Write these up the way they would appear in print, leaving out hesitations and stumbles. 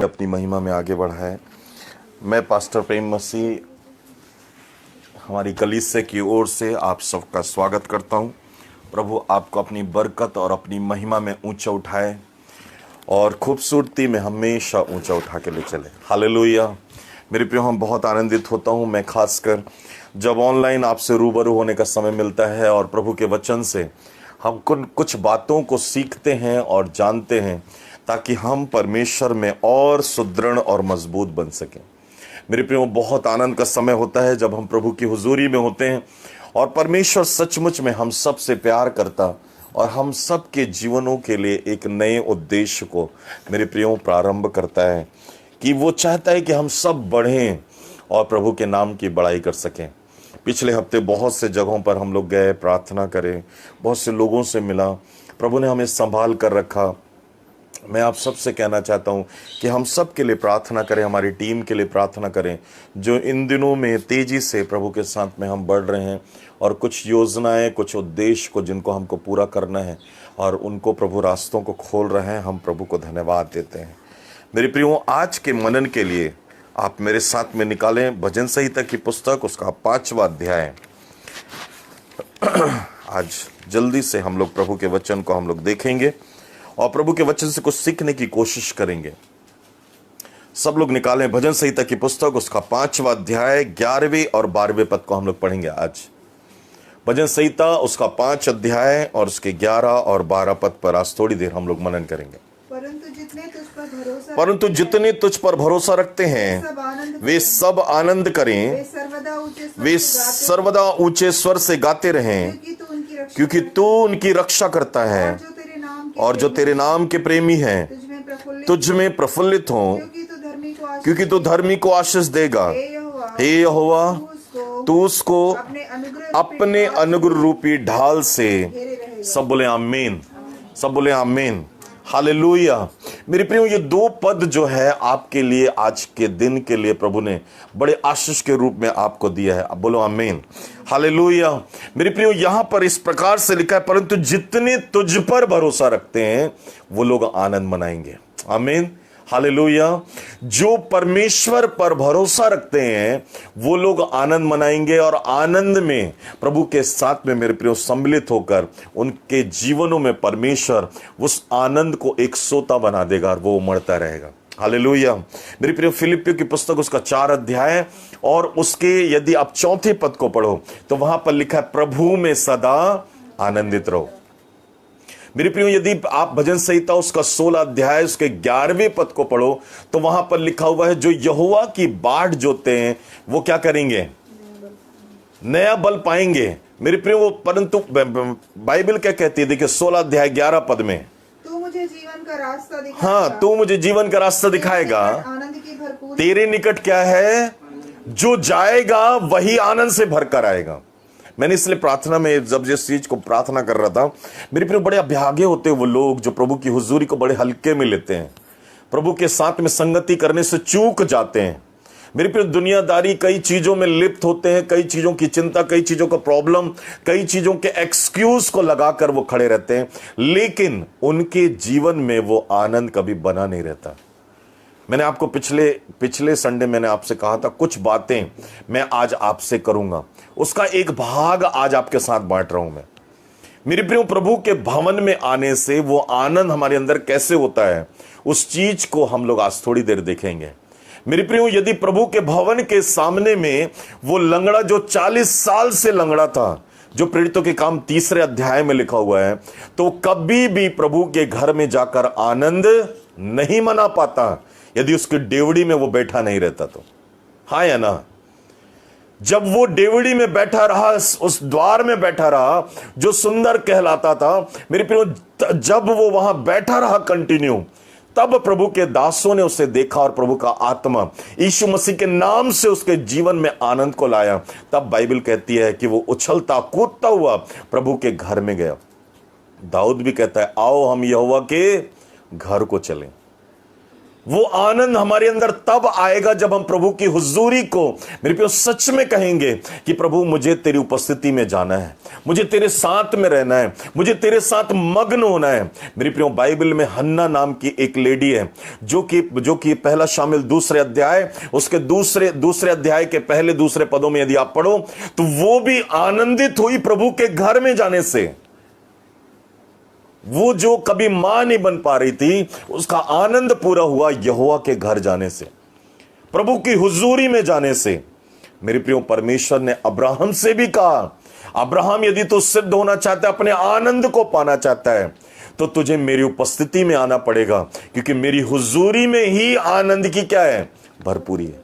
अपनी महिमा में आगे बढ़ाए। मैं पास्टर प्रेम मसीह हमारी कलीसिया की ओर से आप सबका स्वागत करता हूं। प्रभु आपको अपनी बरकत और अपनी महिमा में ऊंचा उठाए और खूबसूरती में हमेशा ऊंचा उठा के ले चले। हालेलुया। मेरे प्रियो, हम बहुत आनंदित होता हूं मैं खासकर जब ऑनलाइन आपसे रूबरू होने का समय मिलता है और प्रभु के वचन से हम कुछ बातों को सीखते हैं और जानते हैं ताकि हम परमेश्वर में और सुदृढ़ और मजबूत बन सकें। मेरे प्रियो, बहुत आनंद का समय होता है जब हम प्रभु की हुजूरी में होते हैं और परमेश्वर सचमुच में हम सब से प्यार करता और हम सब के जीवनों के लिए एक नए उद्देश्य को मेरे प्रियो प्रारंभ करता है कि वो चाहता है कि हम सब बढ़ें और प्रभु के नाम की बड़ाई कर सकें। पिछले हफ्ते बहुत से जगहों पर हम लोग गए, प्रार्थना करें, बहुत से लोगों से मिला, प्रभु ने हमें संभाल कर रखा। मैं आप सबसे कहना चाहता हूं कि हम सब के लिए प्रार्थना करें, हमारी टीम के लिए प्रार्थना करें जो इन दिनों में तेजी से प्रभु के साथ में हम बढ़ रहे हैं और कुछ योजनाएं, कुछ उद्देश्य को जिनको हमको पूरा करना है और उनको प्रभु रास्तों को खोल रहे हैं। हम प्रभु को धन्यवाद देते हैं। मेरे प्रियो, आज के मनन के लिए आप मेरे साथ में निकालें भजन संहिता की पुस्तक, उसका 5वां अध्याय। आज जल्दी से हम लोग प्रभु के वचन को हम लोग देखेंगे और प्रभु के वचन से कुछ सीखने की कोशिश करेंगे। सब लोग निकालें भजन संहिता की पुस्तक, उसका 5वां अध्याय 11वें और 12वें पद को हम लोग पढ़ेंगे आज। भजन संहिता उसका 5 अध्याय और उसके 11 और 12 पद पर आज थोड़ी देर हम लोग मनन करेंगे। परंतु जितने तुझ पर भरोसा रखते हैं वे सब आनंद करें, वे सर्वदा ऊंचे स्वर से गाते रहें, क्योंकि तू उनकी रक्षा करता है और जो तेरे नाम के प्रेमी हैं तुझ में प्रफुल्लित हों, क्योंकि तू धर्मी को आशीष देगा। हे यहोवा, तू उसको अपने अनुग्रह रूपी ढाल से। सब बोले आमीन, सब बोले आमीन, हालेलुया। मेरे प्रियो, ये 2 पद जो है आपके लिए आज के दिन के लिए प्रभु ने बड़े आशीष के रूप में आपको दिया है। अब बोलो आमीन, हालेलुया। मेरे प्रियो, यहां पर इस प्रकार से लिखा है, परंतु जितने तुझ पर भरोसा रखते हैं वो लोग आनंद मनाएंगे। आमीन, हालेलुया। जो परमेश्वर पर भरोसा रखते हैं वो लोग आनंद मनाएंगे और आनंद में प्रभु के साथ में मेरे प्रियो सम्मिलित होकर उनके जीवनों में परमेश्वर उस आनंद को एक सोता बना देगा और वो उमड़ता रहेगा। हालेलुया। मेरे प्रियो, फिलिपियों की पुस्तक उसका 4 अध्याय और उसके यदि आप 4 पद को पढ़ो तो वहां पर लिखा है, प्रभु में सदा आनंदित रहो। मेरे प्रियो, यदि आप भजन संहिता उसका 16 अध्याय उसके 11वें पद को पढ़ो तो वहां पर लिखा हुआ है, जो यहोवा की बाट जोते हैं वो क्या करेंगे? नया बल पाएंगे। मेरे प्रियो, वो परंतु बाइबल क्या कहती है? देखिए 16 अध्याय 11 पद में, तू मुझे जीवन का रास्ता दिखाएगा। हाँ, तू मुझे जीवन का रास्ता दिखाएगा। आनंद की भरपूर तेरे निकट क्या है? जो जाएगा वही आनंद से भरकर आएगा। मैंने इसलिए प्रार्थना में जब जिस चीज को प्रार्थना कर रहा था, मेरे प्रिय, बड़े अभागे होते हैं वो लोग जो प्रभु की हुजूरी को बड़े हल्के में लेते हैं, प्रभु के साथ में संगति करने से चूक जाते हैं। मेरे प्रिय, दुनियादारी कई चीजों में लिप्त होते हैं, कई चीजों की चिंता, कई चीजों का प्रॉब्लम, कई चीजों के एक्सक्यूज को लगाकर वो खड़े रहते हैं, लेकिन उनके जीवन में वो आनंद कभी बना नहीं रहता। मैंने आपको पिछले संडे मैंने आपसे कहा था कुछ बातें मैं आज आपसे करूंगा, उसका एक भाग आज आपके साथ बांट रहा हूं मैं। मेरे प्रियो, प्रभु के भवन में आने से वो आनंद हमारे अंदर कैसे होता है उस चीज को हम लोग आज थोड़ी देर देखेंगे। मेरे प्रियो, यदि प्रभु के भवन के सामने में वो लंगड़ा जो 40 साल से लंगड़ा था, जो प्रेरितों के काम 3 अध्याय में लिखा हुआ है, तो कभी भी प्रभु के घर में जाकर आनंद नहीं मना पाता यदि उसकी डेवड़ी में वो बैठा नहीं रहता तो। हाँ या ना? जब वो डेवड़ी में बैठा रहा, उस द्वार में बैठा रहा जो सुंदर कहलाता था, मेरे प्रियो, जब वो वहां बैठा रहा कंटिन्यू, तब प्रभु के दासों ने उसे देखा और प्रभु का आत्मा यीशु मसीह के नाम से उसके जीवन में आनंद को लाया। तब बाइबल कहती है कि वो उछलता कूदता हुआ प्रभु के घर में गया। दाऊद भी कहता है, आओ हम यहोवा के घर को चलें। वो आनंद हमारे अंदर तब आएगा जब हम प्रभु की हुजूरी को मेरे प्रियो सच में कहेंगे कि प्रभु मुझे तेरी उपस्थिति में जाना है, मुझे तेरे साथ में रहना है, मुझे तेरे साथ मग्न होना है। मेरे प्रियो बाइबल में हन्ना नाम की एक लेडी है जो कि पहला शामिल दूसरे अध्याय, उसके दूसरे अध्याय के पहले दूसरे पदों में यदि आप पढ़ो तो वो भी आनंदित हुई प्रभु के घर में जाने से। वो जो कभी मां नहीं बन पा रही थी, उसका आनंद पूरा हुआ यहोवा के घर जाने से, प्रभु की हुजूरी में जाने से। मेरे प्रियो परमेश्वर ने अब्राहम से भी कहा, अब्राहम यदि तू सिद्ध होना चाहता है, अपने आनंद को पाना चाहता है, तो तुझे मेरी उपस्थिति में आना पड़ेगा, क्योंकि मेरी हुजूरी में ही आनंद की क्या है, भरपूरी है।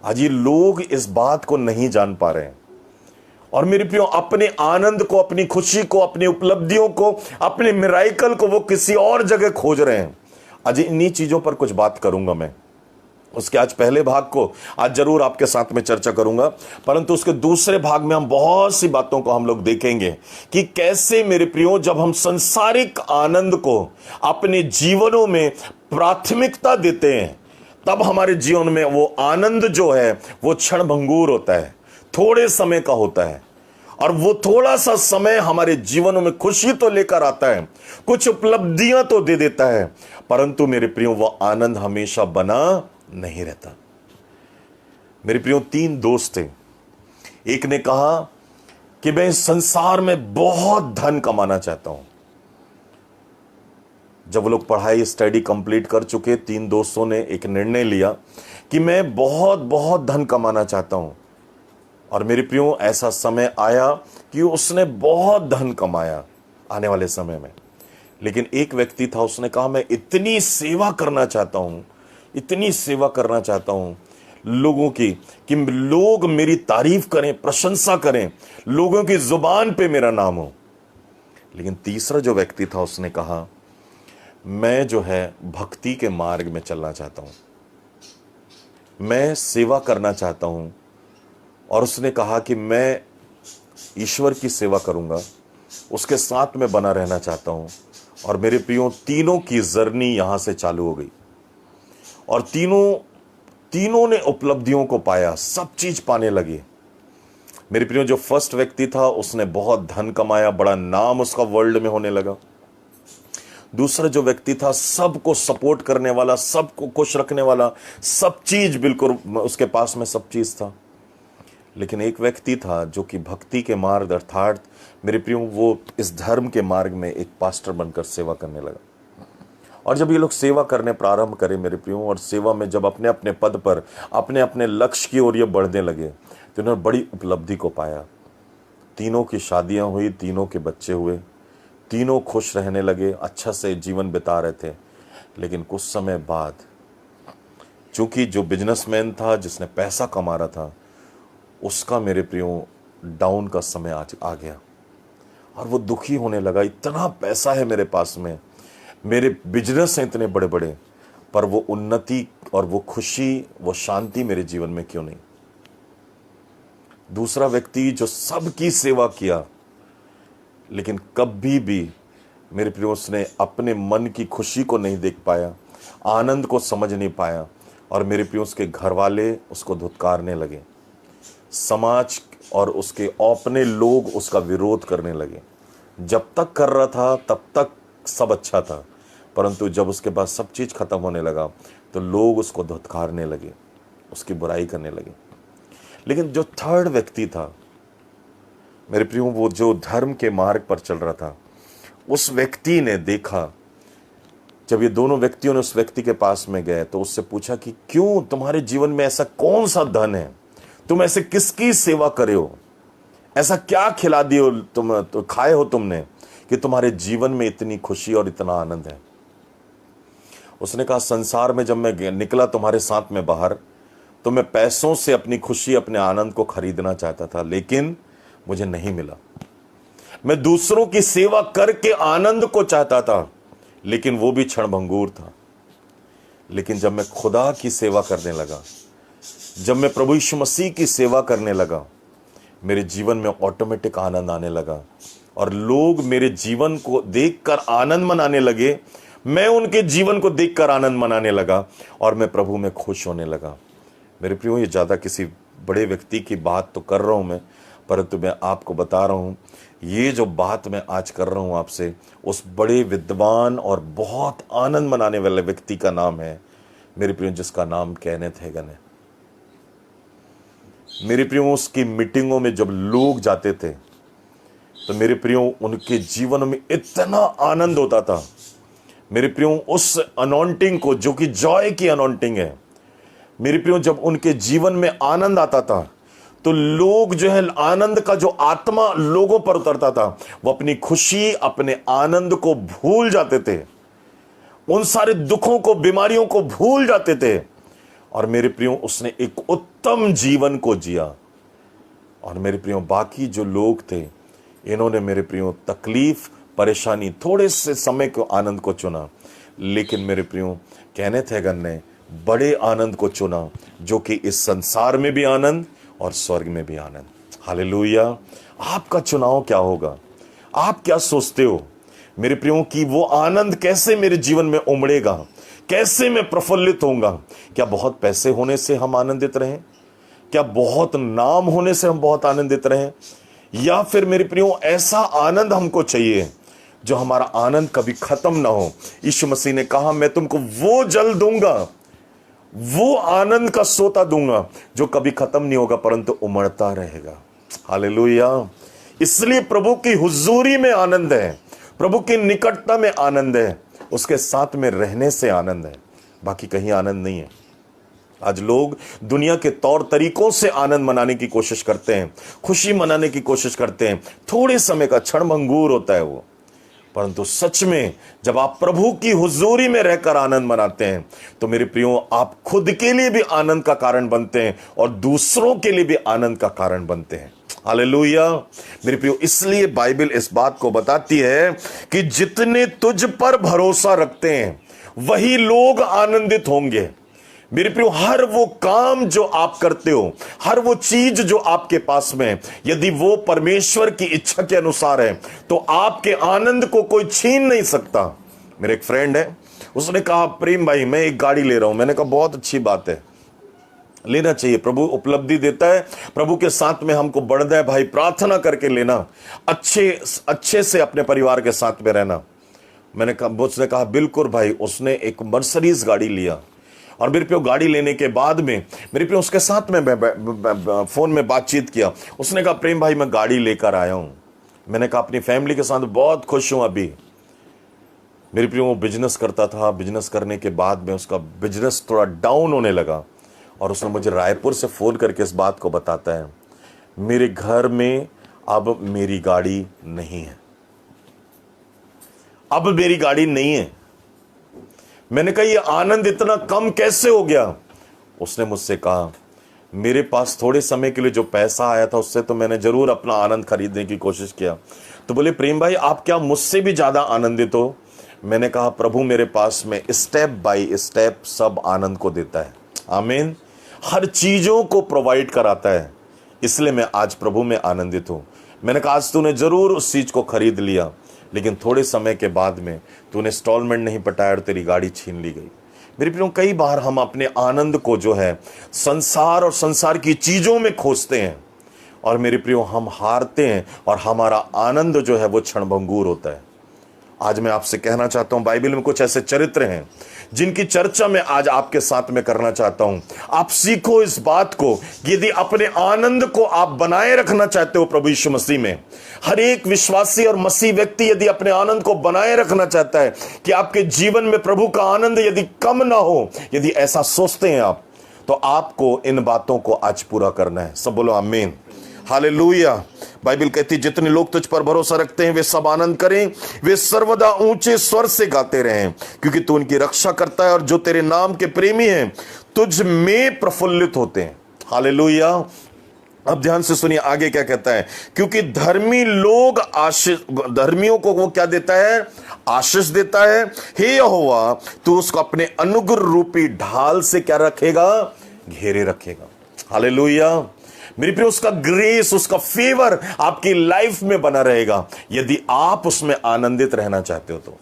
आज ये लोग इस बात को नहीं जान पा रहे हैं और मेरे प्रियो अपने आनंद को, अपनी खुशी को, अपनी उपलब्धियों को, अपने मिराइकल को वो किसी और जगह खोज रहे हैं। आज इन्हीं चीजों पर कुछ बात करूंगा मैं। उसके आज पहले भाग को आज जरूर आपके साथ में चर्चा करूंगा, परंतु उसके दूसरे भाग में हम बहुत सी बातों को हम लोग देखेंगे कि कैसे मेरे प्रियो जब हम संसारिक आनंद को अपने जीवनों में प्राथमिकता देते हैं, तब हमारे जीवन में वो आनंद जो है वो क्षणभंगुर होता है, थोड़े समय का होता है। और वो थोड़ा सा समय हमारे जीवनों में खुशी तो लेकर आता है, कुछ उपलब्धियां तो दे देता है, परंतु मेरे प्रियो वो आनंद हमेशा बना नहीं रहता। मेरे प्रियो 3 दोस्त थे। एक ने कहा कि मैं इस संसार में बहुत धन कमाना चाहता हूं। जब वो लोग पढ़ाई स्टडी कंप्लीट कर चुके, 3 दोस्तों ने एक निर्णय लिया कि मैं बहुत बहुत धन कमाना चाहता हूं। और मेरे प्रियो ऐसा समय आया कि उसने बहुत धन कमाया आने वाले समय में। लेकिन एक व्यक्ति था, उसने कहा मैं इतनी सेवा करना चाहता हूं, इतनी सेवा करना चाहता हूं लोगों की कि लोग मेरी तारीफ करें, प्रशंसा करें, लोगों की जुबान पे मेरा नाम हो। लेकिन तीसरा जो व्यक्ति था, उसने कहा मैं जो है भक्ति के मार्ग में चलना चाहता हूं, मैं सेवा करना चाहता हूं। और उसने कहा कि मैं ईश्वर की सेवा करूंगा, उसके साथ में बना रहना चाहता हूं। और मेरे प्रियो तीनों की जर्नी यहां से चालू हो गई और तीनों ने उपलब्धियों को पाया, सब चीज पाने लगे। मेरे प्रियो जो फर्स्ट व्यक्ति था उसने बहुत धन कमाया, बड़ा नाम उसका वर्ल्ड में होने लगा। दूसरा जो व्यक्ति था सबको सपोर्ट करने वाला, सबको खुश रखने वाला, सब चीज बिल्कुल उसके पास में सब चीज था। लेकिन एक व्यक्ति था जो कि भक्ति के मार्ग अर्थात मेरे प्रियो वो इस धर्म के मार्ग में एक पास्टर बनकर सेवा करने लगा। और जब ये लोग सेवा करने प्रारंभ करें मेरे प्रियो, और सेवा में जब अपने अपने पद पर अपने अपने लक्ष्य की ओर ये बढ़ने लगे, तो उन्होंने बड़ी उपलब्धि को पाया। तीनों की शादियां हुई, तीनों के बच्चे हुए, तीनों खुश रहने लगे, अच्छा से जीवन बिता रहे थे। लेकिन कुछ समय बाद चूंकि जो बिजनेसमैन था, जिसने पैसा कमा रहा था, उसका मेरे प्रियो डाउन का समय आज आ गया और वो दुखी होने लगा। इतना पैसा है मेरे पास में, मेरे बिजनेस हैं इतने बड़े बड़े, पर वो उन्नति और वो खुशी, वो शांति मेरे जीवन में क्यों नहीं। दूसरा व्यक्ति जो सबकी सेवा किया, लेकिन कभी भी मेरे प्रियो उसने अपने मन की खुशी को नहीं देख पाया, आनंद को समझ नहीं पाया। और मेरे प्रियो उसके घर वाले उसको धुतकारने लगे, समाज और उसके अपने लोग उसका विरोध करने लगे। जब तक कर रहा था तब तक सब अच्छा था, परंतु जब उसके बाद सब चीज़ खत्म होने लगा तो लोग उसको धुतकारने लगे, उसकी बुराई करने लगे। लेकिन जो थर्ड व्यक्ति था मेरे प्रियो, वो जो धर्म के मार्ग पर चल रहा था, उस व्यक्ति ने देखा, जब ये दोनों व्यक्तियों ने उस व्यक्ति के पास में गए तो उससे पूछा कि क्यों, तुम्हारे जीवन में ऐसा कौन सा धन है, तुम ऐसे किसकी सेवा करे हो, ऐसा क्या खिला दिए हो तुम, तो खाए हो तुमने कि तुम्हारे जीवन में इतनी खुशी और इतना आनंद है। उसने कहा संसार में जब मैं निकला तुम्हारे साथ में बाहर, तो मैं पैसों से अपनी खुशी, अपने आनंद को खरीदना चाहता था, लेकिन मुझे नहीं मिला। मैं दूसरों की सेवा करके आनंद को चाहता था, लेकिन वो भी क्षणभंगुर था। लेकिन जब मैं खुदा की सेवा करने लगा, जब मैं प्रभु यीशु मसीह की सेवा करने लगा, मेरे जीवन में ऑटोमेटिक आनंद आने लगा और लोग मेरे जीवन को देखकर आनंद मनाने लगे, मैं उनके जीवन को देखकर आनंद मनाने लगा और मैं प्रभु में खुश होने लगा। मेरे प्रियो, ये ज़्यादा किसी बड़े व्यक्ति की बात तो कर रहा हूँ मैं, परंतु मैं आपको बता रहा हूँ, ये जो बात मैं आज कर रहा हूँ आपसे, उस बड़े विद्वान और बहुत आनंद मनाने वाले व्यक्ति का नाम है, मेरे प्रियो, जिसका नाम केनेथ हैगन है। मेरे प्रियो, उसकी मीटिंगों में जब लोग जाते थे तो मेरे प्रियो, उनके जीवन में इतना आनंद होता था। मेरे प्रियो, उस अनॉन्टिंग को, जो कि जॉय की अनॉन्टिंग है, मेरे प्रियो, जब उनके जीवन में आनंद आता था तो लोग जो है, आनंद का जो आत्मा लोगों पर उतरता था, वो अपनी खुशी, अपने आनंद को भूल जाते थे, उन सारे दुखों को, बीमारियों को भूल जाते थे। और मेरे प्रियो, उसने एक उत्तम जीवन को जिया। और मेरे प्रियो, बाकी जो लोग थे, इन्होंने मेरे प्रियो तकलीफ, परेशानी, थोड़े से समय को आनंद को चुना, लेकिन मेरे प्रियो, केनेथ हैगन ने बड़े आनंद को चुना, जो कि इस संसार में भी आनंद और स्वर्ग में भी आनंद। हालेलुया। आपका चुनाव क्या होगा? आप क्या सोचते हो मेरे प्रियो कि वो आनंद कैसे मेरे जीवन में उमड़ेगा, कैसे मैं प्रफुल्लित होऊंगा? क्या बहुत पैसे होने से हम आनंदित रहें? क्या बहुत नाम होने से हम बहुत आनंदित रहें? या फिर मेरे प्रियो, ऐसा आनंद हमको चाहिए जो हमारा आनंद कभी खत्म ना हो। यीशु मसीह ने कहा, मैं तुमको वो जल दूंगा, वो आनंद का सोता दूंगा जो कभी खत्म नहीं होगा, परंतु उमड़ता रहेगा। हालेलुया। इसलिए प्रभु की हुजूरी में आनंद है, प्रभु की निकटता में आनंद है, उसके साथ में रहने से आनंद है, बाकी कहीं आनंद नहीं है। आज लोग दुनिया के तौर तरीकों से आनंद मनाने की कोशिश करते हैं, खुशी मनाने की कोशिश करते हैं, थोड़े समय का क्षणभंगुर होता है वो, परंतु सच में जब आप प्रभु की हुजूरी में रहकर आनंद मनाते हैं तो मेरे प्रियो, आप खुद के लिए भी आनंद का कारण बनते हैं और दूसरों के लिए भी आनंद का कारण बनते हैं। हालेलुया। मेरे प्रियो, इसलिए बाइबल इस बात को बताती है कि जितने तुझ पर भरोसा रखते हैं वही लोग आनंदित होंगे। मेरे प्रियो, हर वो काम जो आप करते हो, हर वो चीज जो आपके पास में, यदि वो परमेश्वर की इच्छा के अनुसार है तो आपके आनंद को कोई छीन नहीं सकता। मेरे एक फ्रेंड है, उसने कहा, प्रेम भाई मैं एक गाड़ी ले रहा हूं। मैंने कहा बहुत अच्छी बात है, लेना चाहिए, प्रभु उपलब्धि देता है, प्रभु के साथ में हमको बढ़ना है भाई, प्रार्थना करके लेना, अच्छे से अपने परिवार के साथ में रहना। मैंने कहा, उसने कहा बिल्कुल भाई। उसने एक मर्सिडीज गाड़ी लिया और मेरे प्रियो, गाड़ी लेने के बाद में मेरे प्रियो, उसके साथ में फोन में बातचीत किया। उसने कहा, प्रेम भाई मैं गाड़ी लेकर आया हूं। मैंने कहा, अपनी फैमिली के साथ बहुत खुश हूं अभी। मेरे प्रियो, वो बिजनेस करता था, बिजनेस करने के बाद में उसका बिजनेस थोड़ा डाउन होने लगा और उसने मुझे रायपुर से फोन करके इस बात को बताता है, मेरे घर में अब मेरी गाड़ी नहीं है, अब मेरी गाड़ी नहीं है। मैंने कहा, ये आनंद इतना कम कैसे हो गया? उसने मुझसे कहा, मेरे पास थोड़े समय के लिए जो पैसा आया था उससे तो मैंने जरूर अपना आनंद खरीदने की कोशिश किया। तो बोले, प्रेम भाई आप क्या मुझसे भी ज्यादा आनंदित हो? मैंने कहा, प्रभु मेरे पास में स्टेप बाय स्टेप सब आनंद को देता है। आमीन। हर चीजों को प्रोवाइड कराता है, इसलिए मैं आज प्रभु में आनंदित हूं। मैंने कहा, आज तूने जरूर उस चीज को खरीद लिया, लेकिन थोड़े समय के बाद में तूने इंस्टॉलमेंट नहीं पटाया और तेरी गाड़ी छीन ली गई। मेरे प्रियो, कई बार हम अपने आनंद को जो है संसार और संसार की चीजों में खोजते हैं और मेरे प्रियो, हम हारते हैं और हमारा आनंद जो है वो क्षणभंगुर होता है। आज मैं आपसे कहना चाहता हूं, बाइबल में कुछ ऐसे चरित्र हैं जिनकी चर्चा मैं आज आपके साथ में करना चाहता हूं। आप सीखो इस बात को, यदि अपने आनंद को आप बनाए रखना चाहते हो प्रभु यीशु मसीह में, हर एक विश्वासी और मसीह व्यक्ति यदि अपने आनंद को बनाए रखना चाहता है कि आपके जीवन में प्रभु का आनंद यदि कम ना हो, यदि ऐसा सोचते हैं आप, तो आपको इन बातों को आज पूरा करना है। सब बोलो आमीन। हालेलुया। बाइबल कहती, जितने लोग तुझ पर भरोसा रखते हैं वे सब आनंद करें, वे सर्वदा ऊंचे स्वर से गाते रहें, क्योंकि तू उनकी रक्षा करता है और जो तेरे नाम के प्रेमी हैं तुझ में प्रफुल्लित होते हैं। हालेलुया। अब ध्यान से सुनिए आगे क्या कहता है, क्योंकि धर्मी लोग धर्मियों को वो क्या देता है? आशीष देता है। हे यहोवा, तू उसको अपने अनुग्रह रूपी ढाल से क्या रखेगा? घेरे रखेगा। हालेलुया। मेरे प्रिय, उसका ग्रेस, उसका फेवर आपकी लाइफ में बना रहेगा यदि आप उसमें आनंदित रहना चाहते हो तो।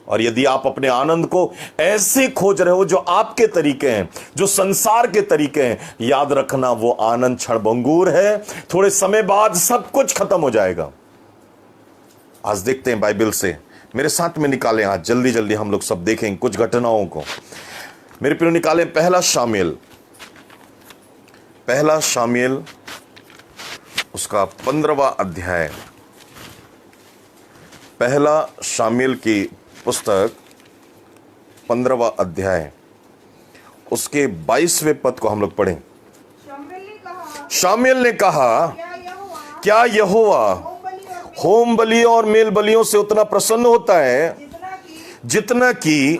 और यदि आप अपने आनंद को ऐसे खोज रहे हो जो आपके तरीके हैं, जो संसार के तरीके हैं, याद रखना वो आनंद क्षणभंगुर है। थोड़े समय बाद सब कुछ खत्म हो जाएगा। आज देखते हैं बाइबल से, मेरे साथ में निकालें, आज जल्दी जल्दी हम लोग सब देखेंगे कुछ घटनाओं को। मेरे प्रिय निकालें पहला शामुएल उसका 15वां अध्याय। पहला शामुएल की पुस्तक 15वां अध्याय उसके 22वें पद को हम लोग पढ़ें। शामुएल ने कहा, क्या यहोवा होम बलि और मेल बलियों से उतना प्रसन्न होता है जितना कि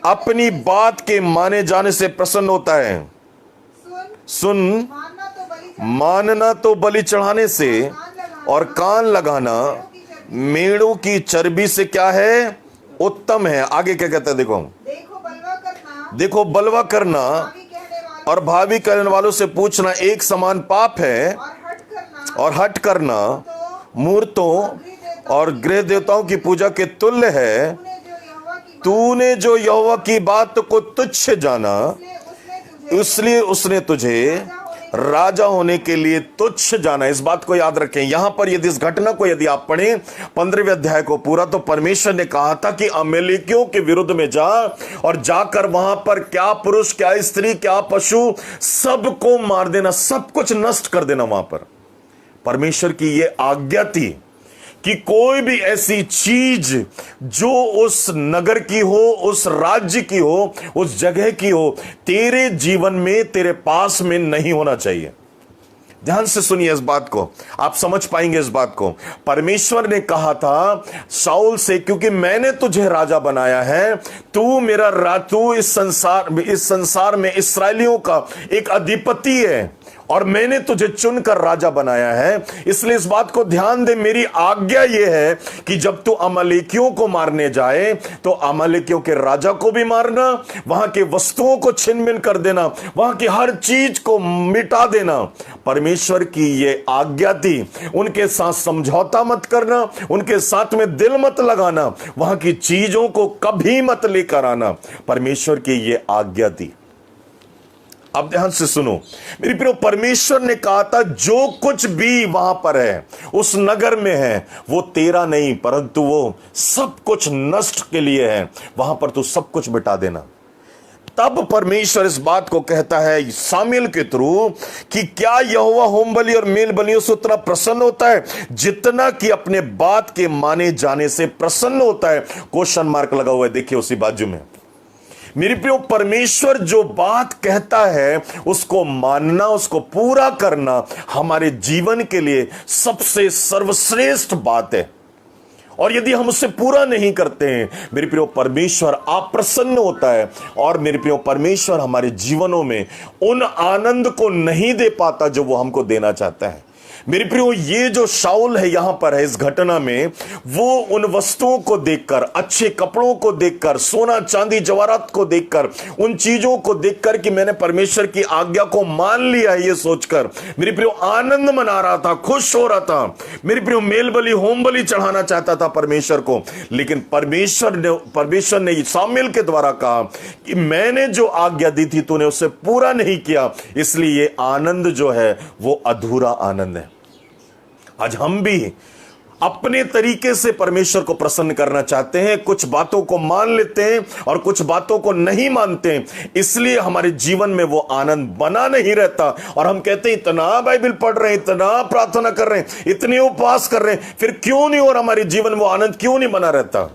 अपनी बात के माने जाने से प्रसन्न होता है? सुन, मानना तो बलि चढ़ाने से और कान लगाना मेढ़ों की चर्बी से क्या है? उत्तम है। आगे क्या कहता है देखो, बलवा करना और भावी करने वालों से पूछना एक समान पाप है, और हट करना मूर्तों और गृह देवताओं की पूजा के तुल्य है। तूने जो यहोवा की बात को तुच्छ जाना, इसलिए उसने तुझे राजा होने के लिए तुच्छ जाना। इस बात को याद रखें। यहां पर यदि इस घटना को यदि आप पढ़ें 15वें अध्याय को पूरा, तो परमेश्वर ने कहा था कि अमेलेकियों के विरुद्ध में जा और जाकर वहां पर क्या पुरुष, क्या स्त्री, क्या पशु, सबको मार देना, सब कुछ नष्ट कर देना। वहां पर परमेश्वर की यह आज्ञा थी कि कोई भी ऐसी चीज जो उस नगर की हो, उस राज्य की हो, उस जगह की हो, तेरे जीवन में, तेरे पास में नहीं होना चाहिए। ध्यान से सुनिए इस बात को, आप समझ पाएंगे इस बात को। परमेश्वर ने कहा था शाऊल से, क्योंकि मैंने तुझे राजा बनाया है, तू मेरा तू इस संसार में इस्राएलियों का एक अधिपति है और मैंने तुझे चुनकर राजा बनाया है। इसलिए इस बात को ध्यान दे, मेरी आज्ञा यह है कि जब तू अमालेकियों को मारने जाए तो अमालेकियों के राजा को भी मारना, वहां के वस्तुओं को छिन भिन कर देना, वहां की हर चीज को मिटा देना। परमेश्वर की यह आज्ञा थी। उनके साथ समझौता मत करना, उनके साथ में दिल मत लगाना, वहां की चीजों को कभी मत लेकर आना। परमेश्वर की यह आज्ञा थी। अब ध्यान से सुनो मेरी प्रियो, परमेश्वर ने कहा था जो कुछ भी वहां पर है, उस नगर में है, वो तेरा नहीं, परंतु वो सब कुछ नष्ट के लिए है। वहां पर तू सब कुछ मिटा देना। तब परमेश्वर इस बात को कहता है शामुएल के थ्रू कि क्या यहोवा होम बलि और मेल बलियों से उतना प्रसन्न होता है जितना कि अपने बात के माने जाने से प्रसन्न होता है? क्वेश्चन मार्क लगा हुआ है, देखिए उसी बाजू में। मेरे प्रियो, परमेश्वर जो बात कहता है उसको मानना, उसको पूरा करना हमारे जीवन के लिए सबसे सर्वश्रेष्ठ बात है। और यदि हम उससे पूरा नहीं करते हैं मेरे प्रियो, परमेश्वर अप्रसन्न होता है और मेरे प्रियो परमेश्वर हमारे जीवनों में उन आनंद को नहीं दे पाता जो वो हमको देना चाहता है। मेरे प्रियो, ये जो शाऊल है यहां पर है इस घटना में, वो उन वस्तुओं को देखकर, अच्छे कपड़ों को देखकर, सोना चांदी जवाहरात को देखकर, उन चीजों को देखकर कि मैंने परमेश्वर की आज्ञा को मान लिया है, ये सोचकर मेरे प्रियो आनंद मना रहा था, खुश हो रहा था। मेरे प्रियो, मेल बलि, होम बलि चढ़ाना चाहता था परमेश्वर को। लेकिन परमेश्वर ने शामुएल के द्वारा कहा कि मैंने जो आज्ञा दी थी तूने उसे पूरा नहीं किया, इसलिए ये आनंद जो है वो अधूरा आनंद है। आज हम भी अपने तरीके से परमेश्वर को प्रसन्न करना चाहते हैं, कुछ बातों को मान लेते हैं और कुछ बातों को नहीं मानते हैं, इसलिए हमारे जीवन में वो आनंद बना नहीं रहता। और हम कहते हैं इतना बाइबल पढ़ रहे हैं, इतना प्रार्थना कर रहे हैं, इतने उपवास कर रहे हैं, फिर क्यों नहीं, और हमारे जीवन में वो आनंद क्यों नहीं बना रहता?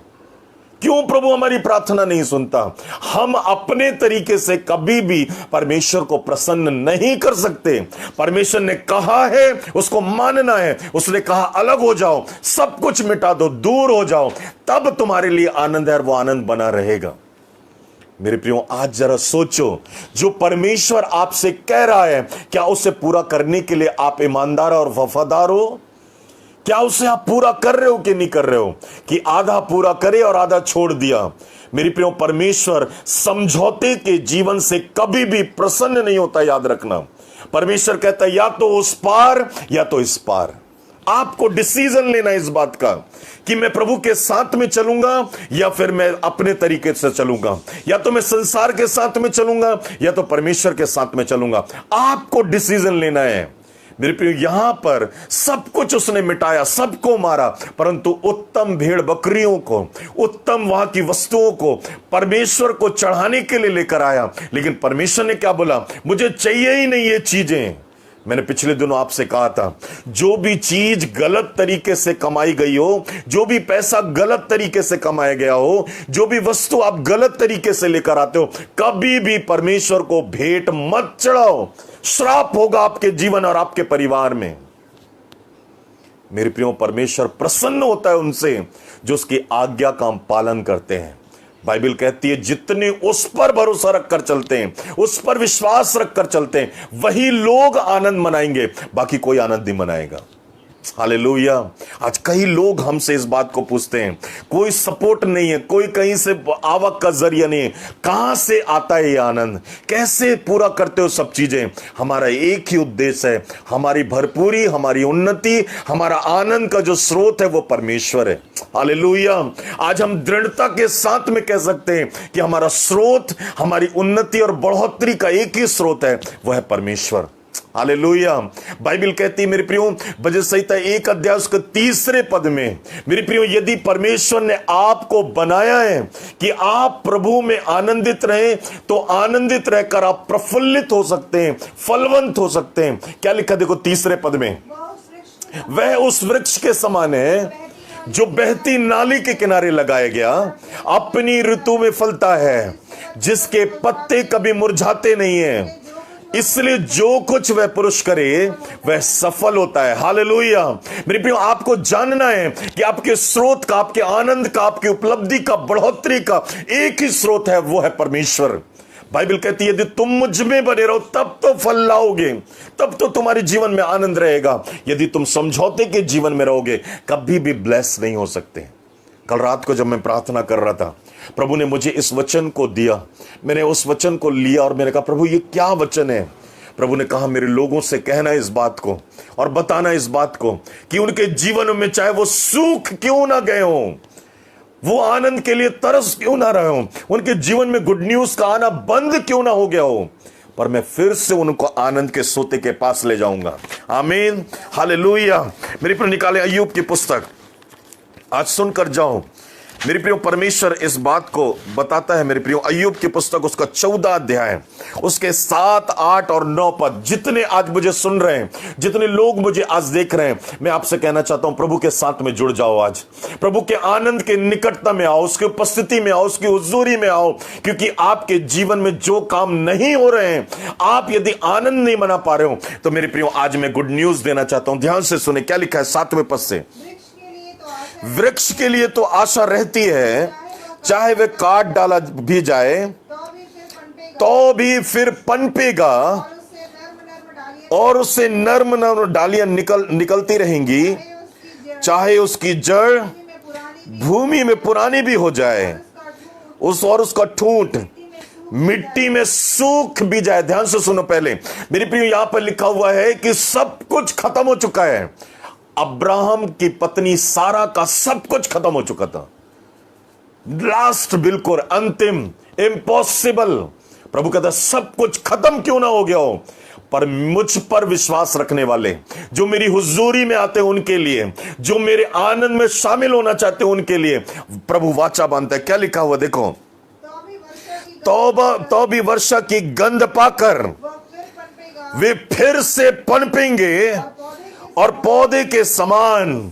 क्यों प्रभु हमारी प्रार्थना नहीं सुनता? हम अपने तरीके से कभी भी परमेश्वर को प्रसन्न नहीं कर सकते। परमेश्वर ने कहा है उसको मानना है, उसने कहा अलग हो जाओ, सब कुछ मिटा दो, दूर हो जाओ, तब तुम्हारे लिए आनंद है और वो आनंद बना रहेगा। मेरे प्रियो, आज जरा सोचो, जो परमेश्वर आपसे कह रहा है क्या उसे पूरा करने के लिए आप ईमानदार और वफादार हो? क्या उसे आप पूरा कर रहे हो कि नहीं कर रहे हो? कि आधा पूरा करे और आधा छोड़ दिया? मेरी प्रियो, परमेश्वर समझौते के जीवन से कभी भी प्रसन्न नहीं होता, याद रखना। परमेश्वर कहता है या तो उस पार या तो इस पार। आपको डिसीजन लेना इस बात का कि मैं प्रभु के साथ में चलूंगा या फिर मैं अपने तरीके से चलूंगा, या तो मैं संसार के साथ में चलूंगा या तो परमेश्वर के साथ में चलूंगा। आपको डिसीजन लेना है मेरे प्रियो। यहां पर सब कुछ उसने मिटाया, सबको मारा, परंतु उत्तम भेड़ बकरियों को, उत्तम वहां की वस्तुओं को परमेश्वर को चढ़ाने के लिए लेकर आया। लेकिन परमेश्वर ने क्या बोला? मुझे चाहिए ही नहीं ये चीजें। मैंने पिछले दिनों आपसे कहा था, जो भी चीज गलत तरीके से कमाई गई हो, जो भी पैसा गलत तरीके से कमाया गया हो, जो भी वस्तु आप गलत तरीके से लेकर आते हो, कभी भी परमेश्वर को भेंट मत चढ़ाओ। श्राप होगा आपके जीवन और आपके परिवार में। मेरे प्रियो, परमेश्वर प्रसन्न होता है उनसे जो उसकी आज्ञा का पालन करते हैं। बाइबल कहती है जितने उस पर भरोसा रखकर चलते हैं, उस पर विश्वास रखकर चलते हैं, वही लोग आनंद मनाएंगे, बाकी कोई आनंद नहीं मनाएगा। हालेलुया। आज कई लोग हमसे इस बात को पूछते हैं, कोई सपोर्ट नहीं है, कोई कहीं से आवक का जरिया नहीं है, कहां से आता है ये आनंद, कैसे पूरा करते हो सब चीजें? हमारा एक ही उद्देश्य है, हमारी भरपूरी, हमारी उन्नति, हमारा आनंद का जो स्रोत है वो परमेश्वर है। हालेलुया। आज हम दृढ़ता के साथ में कह सकते हैं कि हमारा स्रोत, हमारी उन्नति और बढ़ोतरी का एक ही स्रोत है, वह है परमेश्वर। हालेलुया। बाइबल कहती है मेरे प्रियो, भजन संहिता 1 अध्याय उसके 3 पद में, मेरे प्रियो, यदि परमेश्वर ने आपको बनाया है कि आप प्रभु में आनंदित रहें, तो आनंदित रहकर आप प्रफुल्लित हो सकते हैं, फलवंत हो सकते हैं। क्या लिखा देखो 3 पद में, वह उस वृक्ष के समान है जो बहती नाली के किनारे लगाया गया, अपनी ऋतु में फलता है, जिसके पत्ते कभी मुरझाते नहीं है, इसलिए जो कुछ वह पुरुष करे वह सफल होता है। हालेलुया। मेरे प्रियो, आपको जानना है कि आपके स्रोत का, आपके आनंद का, आपकी उपलब्धि का, बढ़ोतरी का एक ही स्रोत है, वो है परमेश्वर। बाइबल कहती है यदि तुम मुझ में बने रहो तब तो फल लाओगे, तब तो तुम्हारे जीवन में आनंद रहेगा। यदि तुम समझौते के जीवन में रहोगे, कभी भी ब्लेस नहीं हो सकते। कल रात को जब मैं प्रार्थना कर रहा था, प्रभु ने मुझे इस वचन को दिया, मैंने उस वचन को लिया और मैंने कहा प्रभु ये क्या वचन है? प्रभु ने कहा मेरे लोगों से कहना इस बात को और बताना इस बात को कि उनके जीवन में चाहे वो सूख क्यों ना गए हो, वो आनंद के लिए तरस क्यों ना रहे हो, उनके जीवन में गुड न्यूज का आना बंद क्यों ना हो गया हो, पर मैं फिर से उनको आनंद के सोते के पास ले जाऊंगा। आमीन। हालेलुया। मेरे प्रिय, निकाले अय्यूब की पुस्तक, आज सुनकर जाओ। मेरे प्रियो, परमेश्वर इस बात को बताता है। मेरे प्रियो, अय्यूब की पुस्तक उसका 14 अध्याय उसके 7, 8 और 9 पद। जितने आज मुझे सुन रहे हैं, जितने लोग मुझे आज देख रहे हैं, मैं आपसे कहना चाहता हूं प्रभु के साथ में जुड़ जाओ। आज प्रभु के आनंद के निकटता में आओ, उसकी उपस्थिति में आओ, उसकी हुजूरी में आओ, क्योंकि आपके जीवन में जो काम नहीं हो रहे हैं, आप यदि आनंद नहीं मना पा रहे हो, तो मेरे प्रियो आज मैं गुड न्यूज देना चाहता हूं। ध्यान से सुने क्या लिखा है 7वें पद से, वृक्ष के लिए तो आशा रहती है, चाहे वह काट डाला भी जाए तो भी फिर पनपेगा, और उससे नर्म नर्म डालियां निकलती रहेंगी, चाहे उसकी जड़ भूमि में पुरानी भी हो जाए, उसका ठूंठ मिट्टी में सूख भी जाए। ध्यान से सुनो, पहले मेरे प्रियो यहां पर लिखा हुआ है कि सब कुछ खत्म हो चुका है। अब्राहम की पत्नी सारा का सब कुछ खत्म हो चुका था, लास्ट, बिल्कुल अंतिम, इम्पॉसिबल। प्रभु कहता सब कुछ खत्म क्यों ना हो गया हो, पर मुझ पर विश्वास रखने वाले, जो मेरी हुजूरी में आते हैं उनके लिए, जो मेरे आनंद में शामिल होना चाहते हैं उनके लिए प्रभु वाचा बांधता है। क्या लिखा हुआ देखो, तो भी वर्षा की गंध पाकर वे फिर से पनपेंगे और पौधे के समान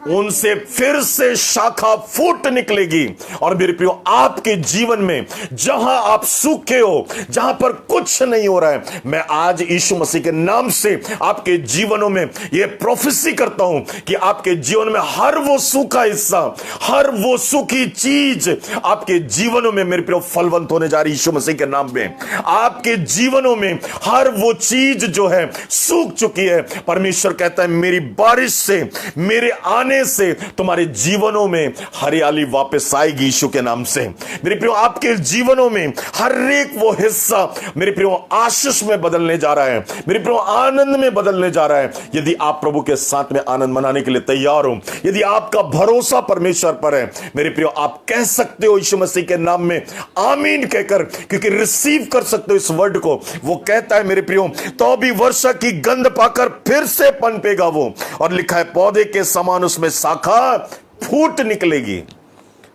उनसे फिर से शाखा फूट निकलेगी। और मेरे प्रियो, आपके जीवन में जहां आप सूखे हो, जहां पर कुछ नहीं हो रहा है, मैं आज यीशु मसीह के नाम से आपके जीवनों में यह प्रोफेसी करता हूं कि आपके जीवन में हर वो सूखा हिस्सा, हर वो सूखी चीज आपके जीवनों में मेरे प्रियो फलवंत होने जा रही यीशु मसीह के नाम में। आपके जीवनों में हर वो चीज जो है सूख चुकी है, परमेश्वर कहता है मेरी बारिश से, मेरे आने आने से तुम्हारे जीवनों में हरियाली वापस आएगी यीशु के नाम से। मेरे प्रियो, आपके जीवनों में हर एक वो हिस्सा मेरे प्रियो आशीष में बदलने जा रहा है, मेरे प्रियो आनंद में बदलने जा रहा है। यदि आप प्रभु के साथ में आनंद मनाने के लिए तैयार हो, यदि आपका भरोसा परमेश्वर पर है, मेरे प्रियो आप कह सकते हो यीशु मसीह के नाम में आमीन कहकर, क्योंकि रिसीव कर सकते हो इस वर्ड को। वो कहता है मेरे प्रियो, तो भी वर्षा की गंध पाकर फिर से पनपेगा वो, और लिखा है पौधे के समान उसमें शाखा फूट निकलेगी।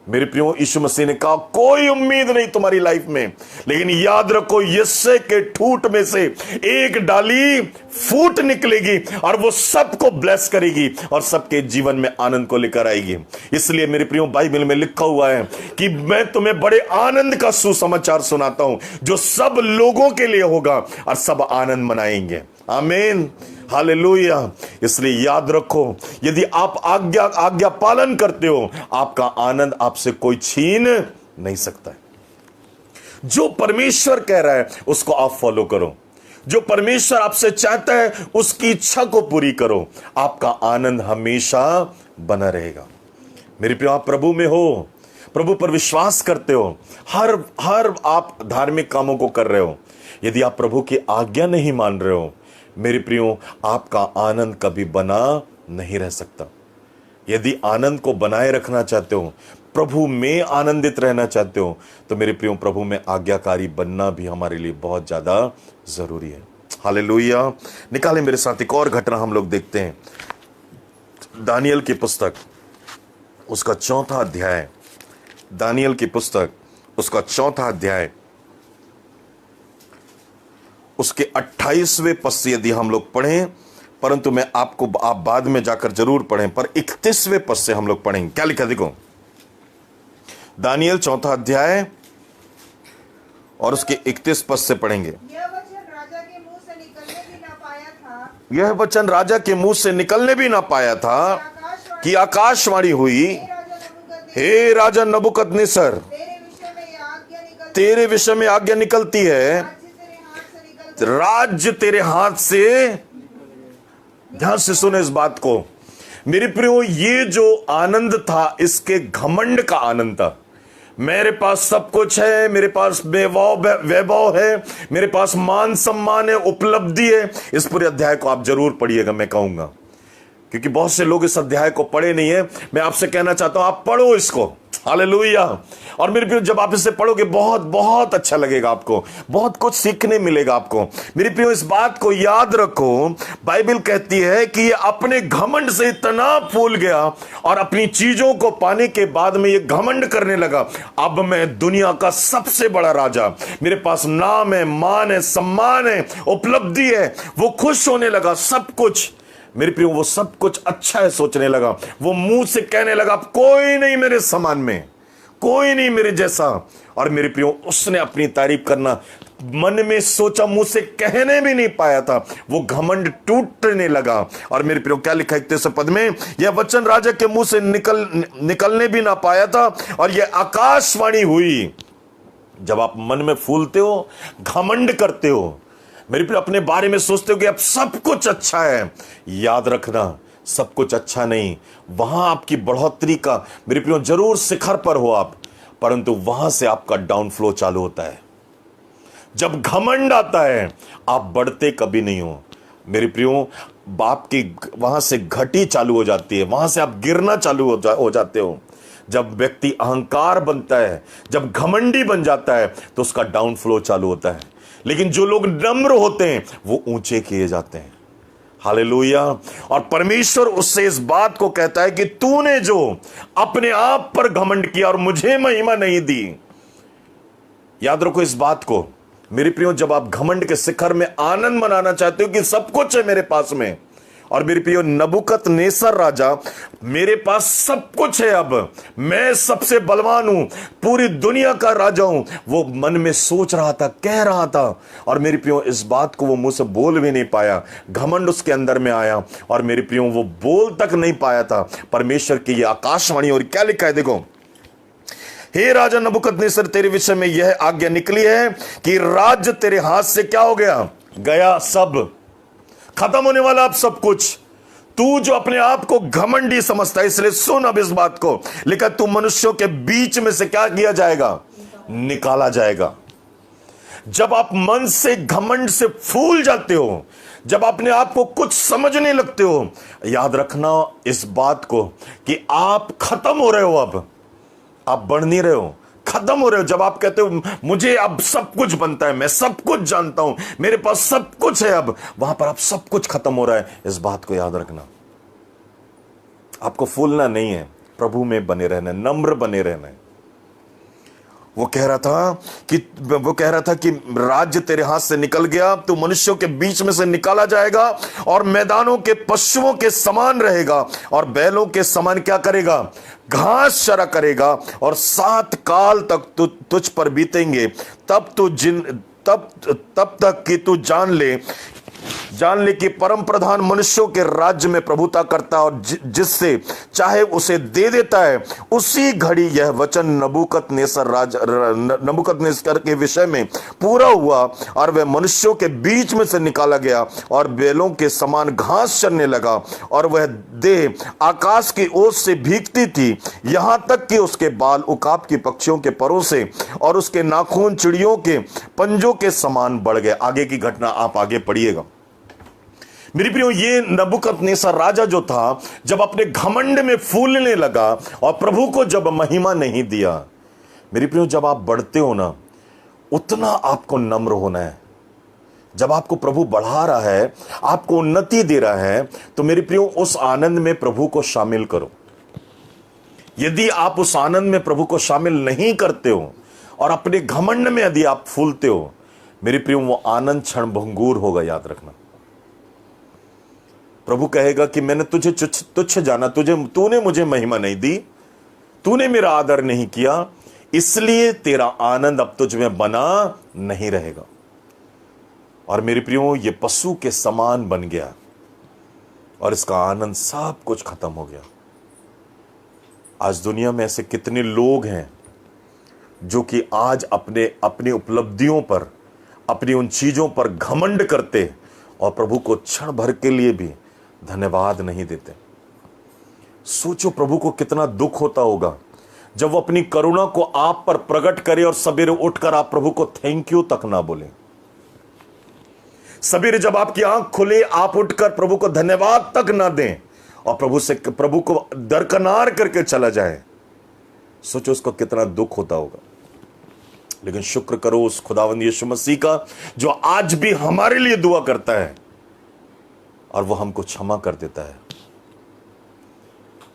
मेरे प्रियो, यीशु मसीह ने कहा कोई उम्मीद नहीं तुम्हारी लाइफ में, लेकिन याद रखो यिशै के ठूंठ में से एक डाली फूट निकलेगी और वो सबको ब्लेस करेगी और सबके जीवन में आनंद को लेकर आएगी। इसलिए मेरे प्रियो, बाइबल में लिखा हुआ है कि मैं तुम्हें बड़े आनंद का सुसमाचार सुनाता हूं जो सब लोगों के लिए होगा और सब आनंद मनाएंगे। आमीन, हालेलुया। इसलिए याद रखो, यदि आप आज्ञा पालन करते हो, आपका आनंद आपसे कोई छीन नहीं सकता है। जो परमेश्वर कह रहा है उसको आप फॉलो करो, जो परमेश्वर आपसे चाहता है उसकी इच्छा को पूरी करो, आपका आनंद हमेशा बना रहेगा। मेरे प्रिय, आप प्रभु में हो, प्रभु पर विश्वास करते हो, हर आप धार्मिक कामों को कर रहे हो, यदि आप प्रभु की आज्ञा नहीं मान रहे हो, मेरे प्रियो, आपका आनंद कभी बना नहीं रह सकता। यदि आनंद को बनाए रखना चाहते हो, प्रभु में आनंदित रहना चाहते हो, तो मेरे प्रियो, प्रभु में आज्ञाकारी बनना भी हमारे लिए बहुत ज्यादा जरूरी है। हालेलुया। निकाले मेरे साथ एक और घटना हम लोग देखते हैं, दानियल की पुस्तक उसका 4था अध्याय, दानियल की पुस्तक उसका 4था अध्याय उसके 28वें पद से यदि हम लोग पढ़ें, परंतु मैं आप बाद में जाकर जरूर पढ़ें, पर 31वें पद से हम लोग पढ़ेंगे। क्या लिखा देखो, दानियल 4था अध्याय और उसके 31 पद से पढ़ेंगे। यह वचन राजा के मुंह से निकलने भी ना पाया था, यह वचन राजा के मुंह से निकलने भी ना पाया था कि आकाशवाणी हुई, हे राजा नबूकदनेस्सर, तेरे विषय में आज्ञा निकलती है, राज्य तेरे हाथ से। ध्यान से सुने इस बात को मेरे प्रियो, ये जो आनंद था इसके घमंड का आनंद था। मेरे पास सब कुछ है, मेरे पास वैभव है, मेरे पास मान सम्मान है, उपलब्धि है। इस पूरे अध्याय को आप जरूर पढ़िएगा, मैं कहूंगा, क्योंकि बहुत से लोग इस अध्याय को पढ़े नहीं है। मैं आपसे कहना चाहता हूं आप पढ़ो इसको। हालेलुया। और मेरे प्रियो, जब आप इसे पढ़ोगे बहुत बहुत अच्छा लगेगा, आपको बहुत कुछ सीखने मिलेगा आपको। मेरे प्रियो, इस बात को याद रखो, बाइबल कहती है कि ये अपने घमंड से इतना फूल गया और अपनी चीजों को पाने के बाद में ये घमंड करने लगा, अब मैं दुनिया का सबसे बड़ा राजा, मेरे पास नाम है, मान है, सम्मान है, उपलब्धि है। वो खुश होने लगा, सब कुछ मेरे प्रियो, वो सब कुछ अच्छा है सोचने लगा। वो मुंह से कहने लगा कोई नहीं मेरे समान में, कोई नहीं मेरे जैसा। और मेरे प्रियो, उसने अपनी तारीफ करना मन में सोचा, मुंह से कहने भी नहीं पाया था। वो घमंड टूटने लगा। और मेरे प्रियो, क्या लिखा 31वें पद में, यह वचन राजा के मुंह से निकलने भी ना पाया था और यह आकाशवाणी हुई। जब आप मन में फूलते हो, घमंड करते हो, मेरे प्रिय, अपने बारे में सोचते हो कि अब सब कुछ अच्छा है, याद रखना सब कुछ अच्छा नहीं। वहां आपकी बढ़ोतरी का मेरे प्रिय जरूर शिखर पर हो आप, परंतु वहां से आपका डाउन फ्लो चालू होता है। जब घमंड आता है आप बढ़ते कभी नहीं हो मेरे प्रियो, बाप की वहां से घटी चालू हो जाती है, वहां से आप गिरना चालू हो जाते हो। जब व्यक्ति अहंकार बनता है, जब घमंडी बन जाता है, तो उसका डाउन फ्लो चालू होता है। लेकिन जो लोग नम्र होते हैं वो ऊंचे किए जाते हैं। हालेलुया। और परमेश्वर उससे इस बात को कहता है कि तूने जो अपने आप पर घमंड किया और मुझे महिमा नहीं दी। याद रखो इस बात को मेरे प्रियो, जब आप घमंड के शिखर में आनंद मनाना चाहते हो कि सब कुछ है मेरे पास में, और मेरे प्रियो नबूकदनेस्सर राजा, मेरे पास सब कुछ है, अब मैं सबसे बलवान हूं, पूरी दुनिया का राजा हूं, वो मन में सोच रहा था, कह रहा था। और मेरे प्रियो, इस बात को वो मुंह से बोल भी नहीं पाया, घमंड उसके अंदर में आया और मेरे प्रियो वो बोल तक नहीं पाया था। परमेश्वर की ये आकाशवाणी, और क्या लिखा है देखो, हे राजा नबूकदनेस्सर, तेरे विषय में यह आज्ञा निकली है कि राज्य तेरे हाथ से क्या हो गया, गया, सब खत्म होने वाला। अब सब कुछ तू जो अपने आप को घमंडी समझता है, इसलिए सुन अब इस बात को, लेकिन तू मनुष्यों के बीच में से क्या किया जाएगा? निकाला जाएगा। जब आप मन से घमंड से फूल जाते हो, जब अपने आप को कुछ समझने लगते हो, याद रखना इस बात को कि आप खत्म हो रहे हो। अब आप बढ़ नहीं रहे हो, खत्म हो रहे हो। जब आप कहते हो मुझे अब सब कुछ बनता है, मैं सब कुछ जानता हूं, मेरे पास सब कुछ है, अब वहां पर आप सब कुछ खत्म हो रहा है। इस बात को याद रखना। आपको फूलना नहीं है, प्रभु में बने रहना है, नम्र बने रहना है। वो कह रहा था कि राज्य तेरे हाथ से निकल गया, तू मनुष्यों के बीच में से निकाला जाएगा और मैदानों के पशुओं के समान रहेगा और बैलों के समान क्या करेगा? घास चरा करेगा और 7 काल तक तुझ पर बीतेंगे। तब तक कि तू जान ले कि परम प्रधान मनुष्यों के राज्य में प्रभुता करता है और जिससे चाहे उसे दे देता है। उसी घड़ी यह वचन नबूकदनेस्सर के विषय में पूरा हुआ और वह मनुष्यों के बीच में से निकाला गया और बैलों के समान घास चरने लगा और वह देह आकाश की ओर से भीगती थी, यहां तक कि उसके बाल उकाब की पक्षियों के परों से और उसके नाखून चिड़ियों के पंजों के समान बढ़ गए। आगे की घटना आप आगे पढ़िएगा। मेरी प्रियो, ये नबूकदनेस्सर राजा जो था, जब अपने घमंड में फूलने लगा और प्रभु को जब महिमा नहीं दिया, मेरी प्रियो, जब आप बढ़ते हो ना, उतना आपको नम्र होना है। जब आपको प्रभु बढ़ा रहा है, आपको उन्नति दे रहा है, तो मेरी प्रियो, उस आनंद में प्रभु को शामिल करो। यदि आप उस आनंद में प्रभु को शामिल नहीं करते हो और अपने घमंड में यदि आप फूलते हो, मेरी प्रियो, वो आनंद क्षण भंगुर होगा। याद रखना, प्रभु कहेगा कि मैंने तुझे तुच्छ जाना, तूने मुझे महिमा नहीं दी, तूने मेरा आदर नहीं किया, इसलिए तेरा आनंद अब तुझ में बना नहीं रहेगा। और मेरे प्रियो, ये पशु के समान बन गया और इसका आनंद सब कुछ खत्म हो गया। आज दुनिया में ऐसे कितने लोग हैं जो कि आज अपनी उपलब्धियों पर, अपनी उन चीजों पर घमंड करते और प्रभु को क्षण भर के लिए भी धन्यवाद नहीं देते। सोचो प्रभु को कितना दुख होता होगा जब वो अपनी करुणा को आप पर प्रकट करे और सवेरे उठकर आप प्रभु को थैंक यू तक ना बोले। सवेरे जब आपकी आंख खुले, आप उठकर प्रभु को धन्यवाद तक ना दें और प्रभु को दरकनार करके चला जाए। सोचो उसको कितना दुख होता होगा। लेकिन शुक्र करो उस खुदावंद यीशु मसीह का, जो आज भी हमारे लिए दुआ करता है और वो हमको क्षमा कर देता है।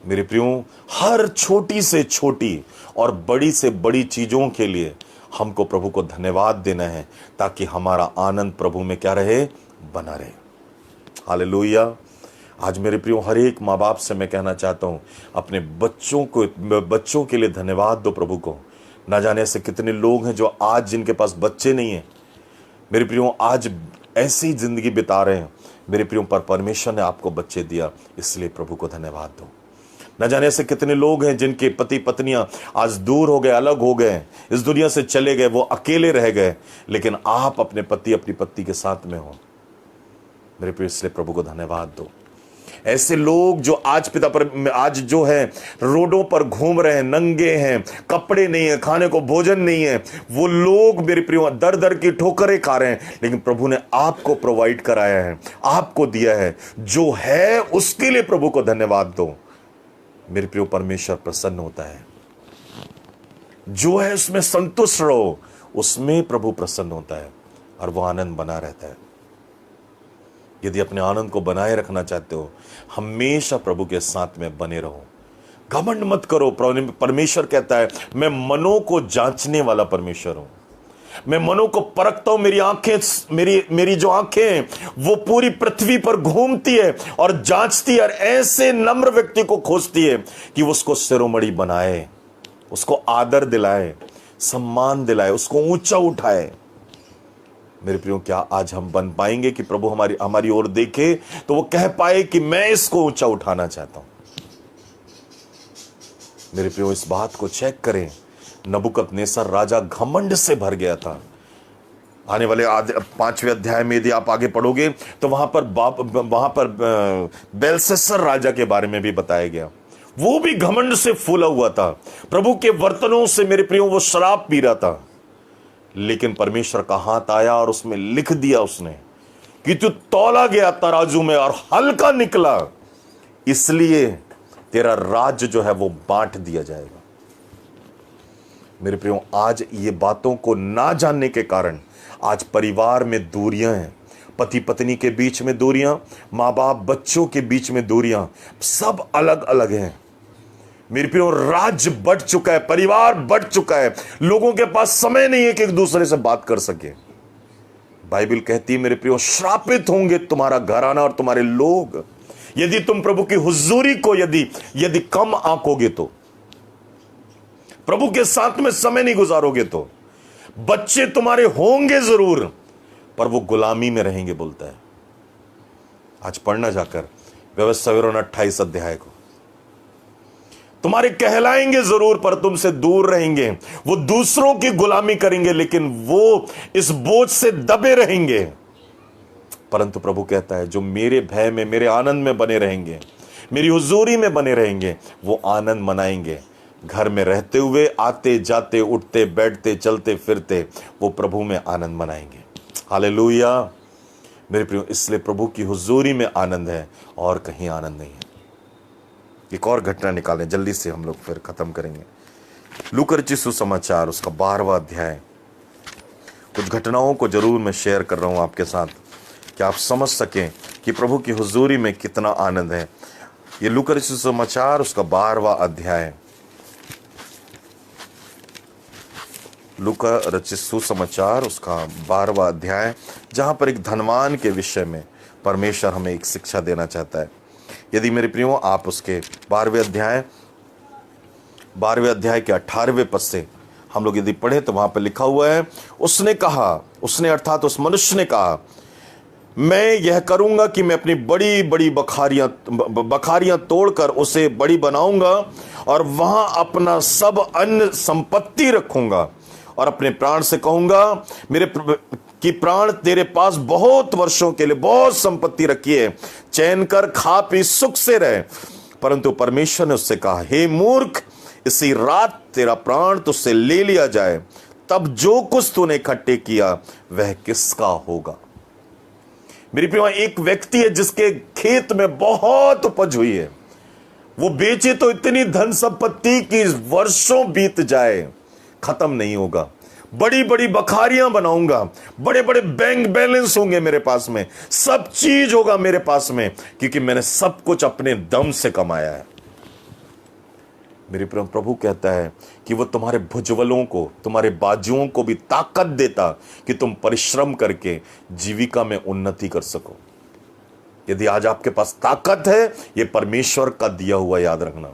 मेरे प्रियो, हर छोटी से छोटी और बड़ी से बड़ी चीजों के लिए हमको प्रभु को धन्यवाद देना है, ताकि हमारा आनंद प्रभु में क्या रहे? बना रहे। हालेलुया। आज मेरे प्रियो, हर एक माँ बाप से मैं कहना चाहता हूं, अपने बच्चों के लिए धन्यवाद दो प्रभु को। ना जाने ऐसे कितने लोग हैं जो आज जिनके पास बच्चे नहीं हैं, मेरे प्रियो, आज ऐसी जिंदगी बिता रहे हैं। मेरे प्रियो, पर परमेश्वर ने आपको बच्चे दिया, इसलिए प्रभु को धन्यवाद दो। न जाने ऐसे कितने लोग हैं जिनके पति पत्नियां आज दूर हो गए, अलग हो गए, इस दुनिया से चले गए, वो अकेले रह गए, लेकिन आप अपने पति अपनी पत्नी के साथ में हो। मेरे प्रिय, इसलिए प्रभु को धन्यवाद दो। ऐसे लोग जो आज जो है रोडों पर घूम रहे हैं, नंगे हैं, कपड़े नहीं है, खाने को भोजन नहीं है, वो लोग मेरे प्रियो दर दर की ठोकरें खा रहे हैं, लेकिन प्रभु ने आपको प्रोवाइड कराया है, आपको दिया है। जो है उसके लिए प्रभु को धन्यवाद दो। मेरे प्रियो, परमेश्वर प्रसन्न होता है। जो है उसमें संतुष्ट रहो, उसमें प्रभु प्रसन्न होता है और वो आनंद बना रहता है। यदि अपने आनंद को बनाए रखना चाहते हो, हमेशा प्रभु के साथ में बने रहो। घमंड मत करो। परमेश्वर कहता है, मैं मनों को जांचने वाला परमेश्वर हूं, मैं मनों को परखता हूं। मेरी जो आंखें हैं वो पूरी पृथ्वी पर घूमती है और जांचती है और ऐसे नम्र व्यक्ति को खोजती है कि वो उसको शिरोमणि बनाए, उसको आदर दिलाए, सम्मान दिलाए, उसको ऊंचा उठाए। मेरे प्रियो, क्या आज हम बन पाएंगे कि प्रभु हमारी ओर देखे तो वो कह पाए कि मैं इसको ऊंचा उठाना चाहता हूं? मेरे प्रियो, इस बात को चेक करें। नबूकदनेस्सर राजा घमंड से भर गया था। आने वाले 5वें अध्याय में यदि आप आगे पढ़ोगे तो वहां पर बेलशस्सर राजा के बारे में भी बताया गया। वो भी घमंड से फूला हुआ था, प्रभु के बर्तनों से मेरे प्रियो वो शराब पी रहा था, लेकिन परमेश्वर का हाथ आया और उसमें लिख दिया उसने कि तू तौला गया तराजू में और हल्का निकला, इसलिए तेरा राज्य जो है वो बांट दिया जाएगा। मेरे प्रियो, आज ये बातों को ना जानने के कारण आज परिवार में दूरियां हैं, पति पत्नी के बीच में दूरियां, माँ बाप बच्चों के बीच में दूरियां, सब अलग अलग हैं। मेरे प्रियो, राज्य बढ़ चुका है, परिवार बढ़ चुका है, लोगों के पास समय नहीं है कि एक दूसरे से बात कर सके। बाइबल कहती है मेरे प्रियो, श्रापित होंगे तुम्हारा घराना और तुम्हारे लोग, यदि तुम प्रभु की हुजूरी को यदि कम आंकोगे तो, प्रभु के साथ में समय नहीं गुजारोगे तो। बच्चे तुम्हारे होंगे जरूर, पर वो गुलामी में रहेंगे बोलता है। आज पढ़ना जाकर व्यवस्था विवरण 28 अध्याय को। तुम्हारे कहलाएंगे जरूर, पर तुमसे दूर रहेंगे, वो दूसरों की गुलामी करेंगे, लेकिन वो इस बोझ से दबे रहेंगे। परंतु प्रभु कहता है जो मेरे भय में, मेरे आनंद में बने रहेंगे, मेरी हुजूरी में बने रहेंगे, वो आनंद मनाएंगे। घर में रहते हुए, आते जाते, उठते बैठते, चलते फिरते, वो प्रभु में आनंद मनाएंगे। हालेलुया मेरे प्रियो, इसलिए प्रभु की हुजूरी में आनंद है और कहीं आनंद नहीं है। एक और घटना निकालें जल्दी से, हम लोग फिर खत्म करेंगे। लूका रचित सुसमाचार उसका 12वां अध्याय। कुछ घटनाओं को जरूर मैं शेयर कर रहा हूं आपके साथ कि आप समझ सकें कि प्रभु की हुजूरी में कितना आनंद है। ये लूका रचित सुसमाचार उसका 12वां अध्याय। लूका रचित सुसमाचार उसका 12वां अध्याय, जहां पर एक धनवान के विषय में परमेश्वर हमें एक शिक्षा देना चाहता है। यदि मेरे प्रियो आप उसके 12वें अध्याय के 18वें पद से हम लोग यदि पढ़े तो वहां पर लिखा हुआ है, उसने अर्थात उस मनुष्य ने कहा, मैं यह करूंगा कि मैं अपनी बड़ी बड़ी बखारियां तोड़कर उसे बड़ी बनाऊंगा और वहां अपना सब अन्य संपत्ति रखूंगा और अपने प्राण से कहूंगा, मेरे कि प्राण तेरे पास बहुत वर्षों के लिए बहुत संपत्ति रखी है, चैन कर खा पी सुख से रहे। परंतु परमेश्वर ने उससे कहा, हे मूर्ख, इसी रात तेरा प्राण तुझसे ले लिया जाए, तब जो कुछ तूने इकट्ठे किया वह किसका होगा। मेरी प्रिय, एक व्यक्ति है जिसके खेत में बहुत उपज हुई है, वो बेचे तो इतनी धन संपत्ति कि वर्षों बीत जाए खत्म नहीं होगा। बड़ी बड़ी बखारियां बनाऊंगा, बड़े बड़े बैंक बैलेंस होंगे मेरे पास में, सब चीज होगा मेरे पास में, क्योंकि मैंने सब कुछ अपने दम से कमाया है। मेरे प्रभु कहता है कि वो तुम्हारे भुजबलों को, तुम्हारे बाजुओं को भी ताकत देता कि तुम परिश्रम करके जीविका में उन्नति कर सको। यदि आज आपके पास ताकत है, ये परमेश्वर का दिया हुआ, याद रखना।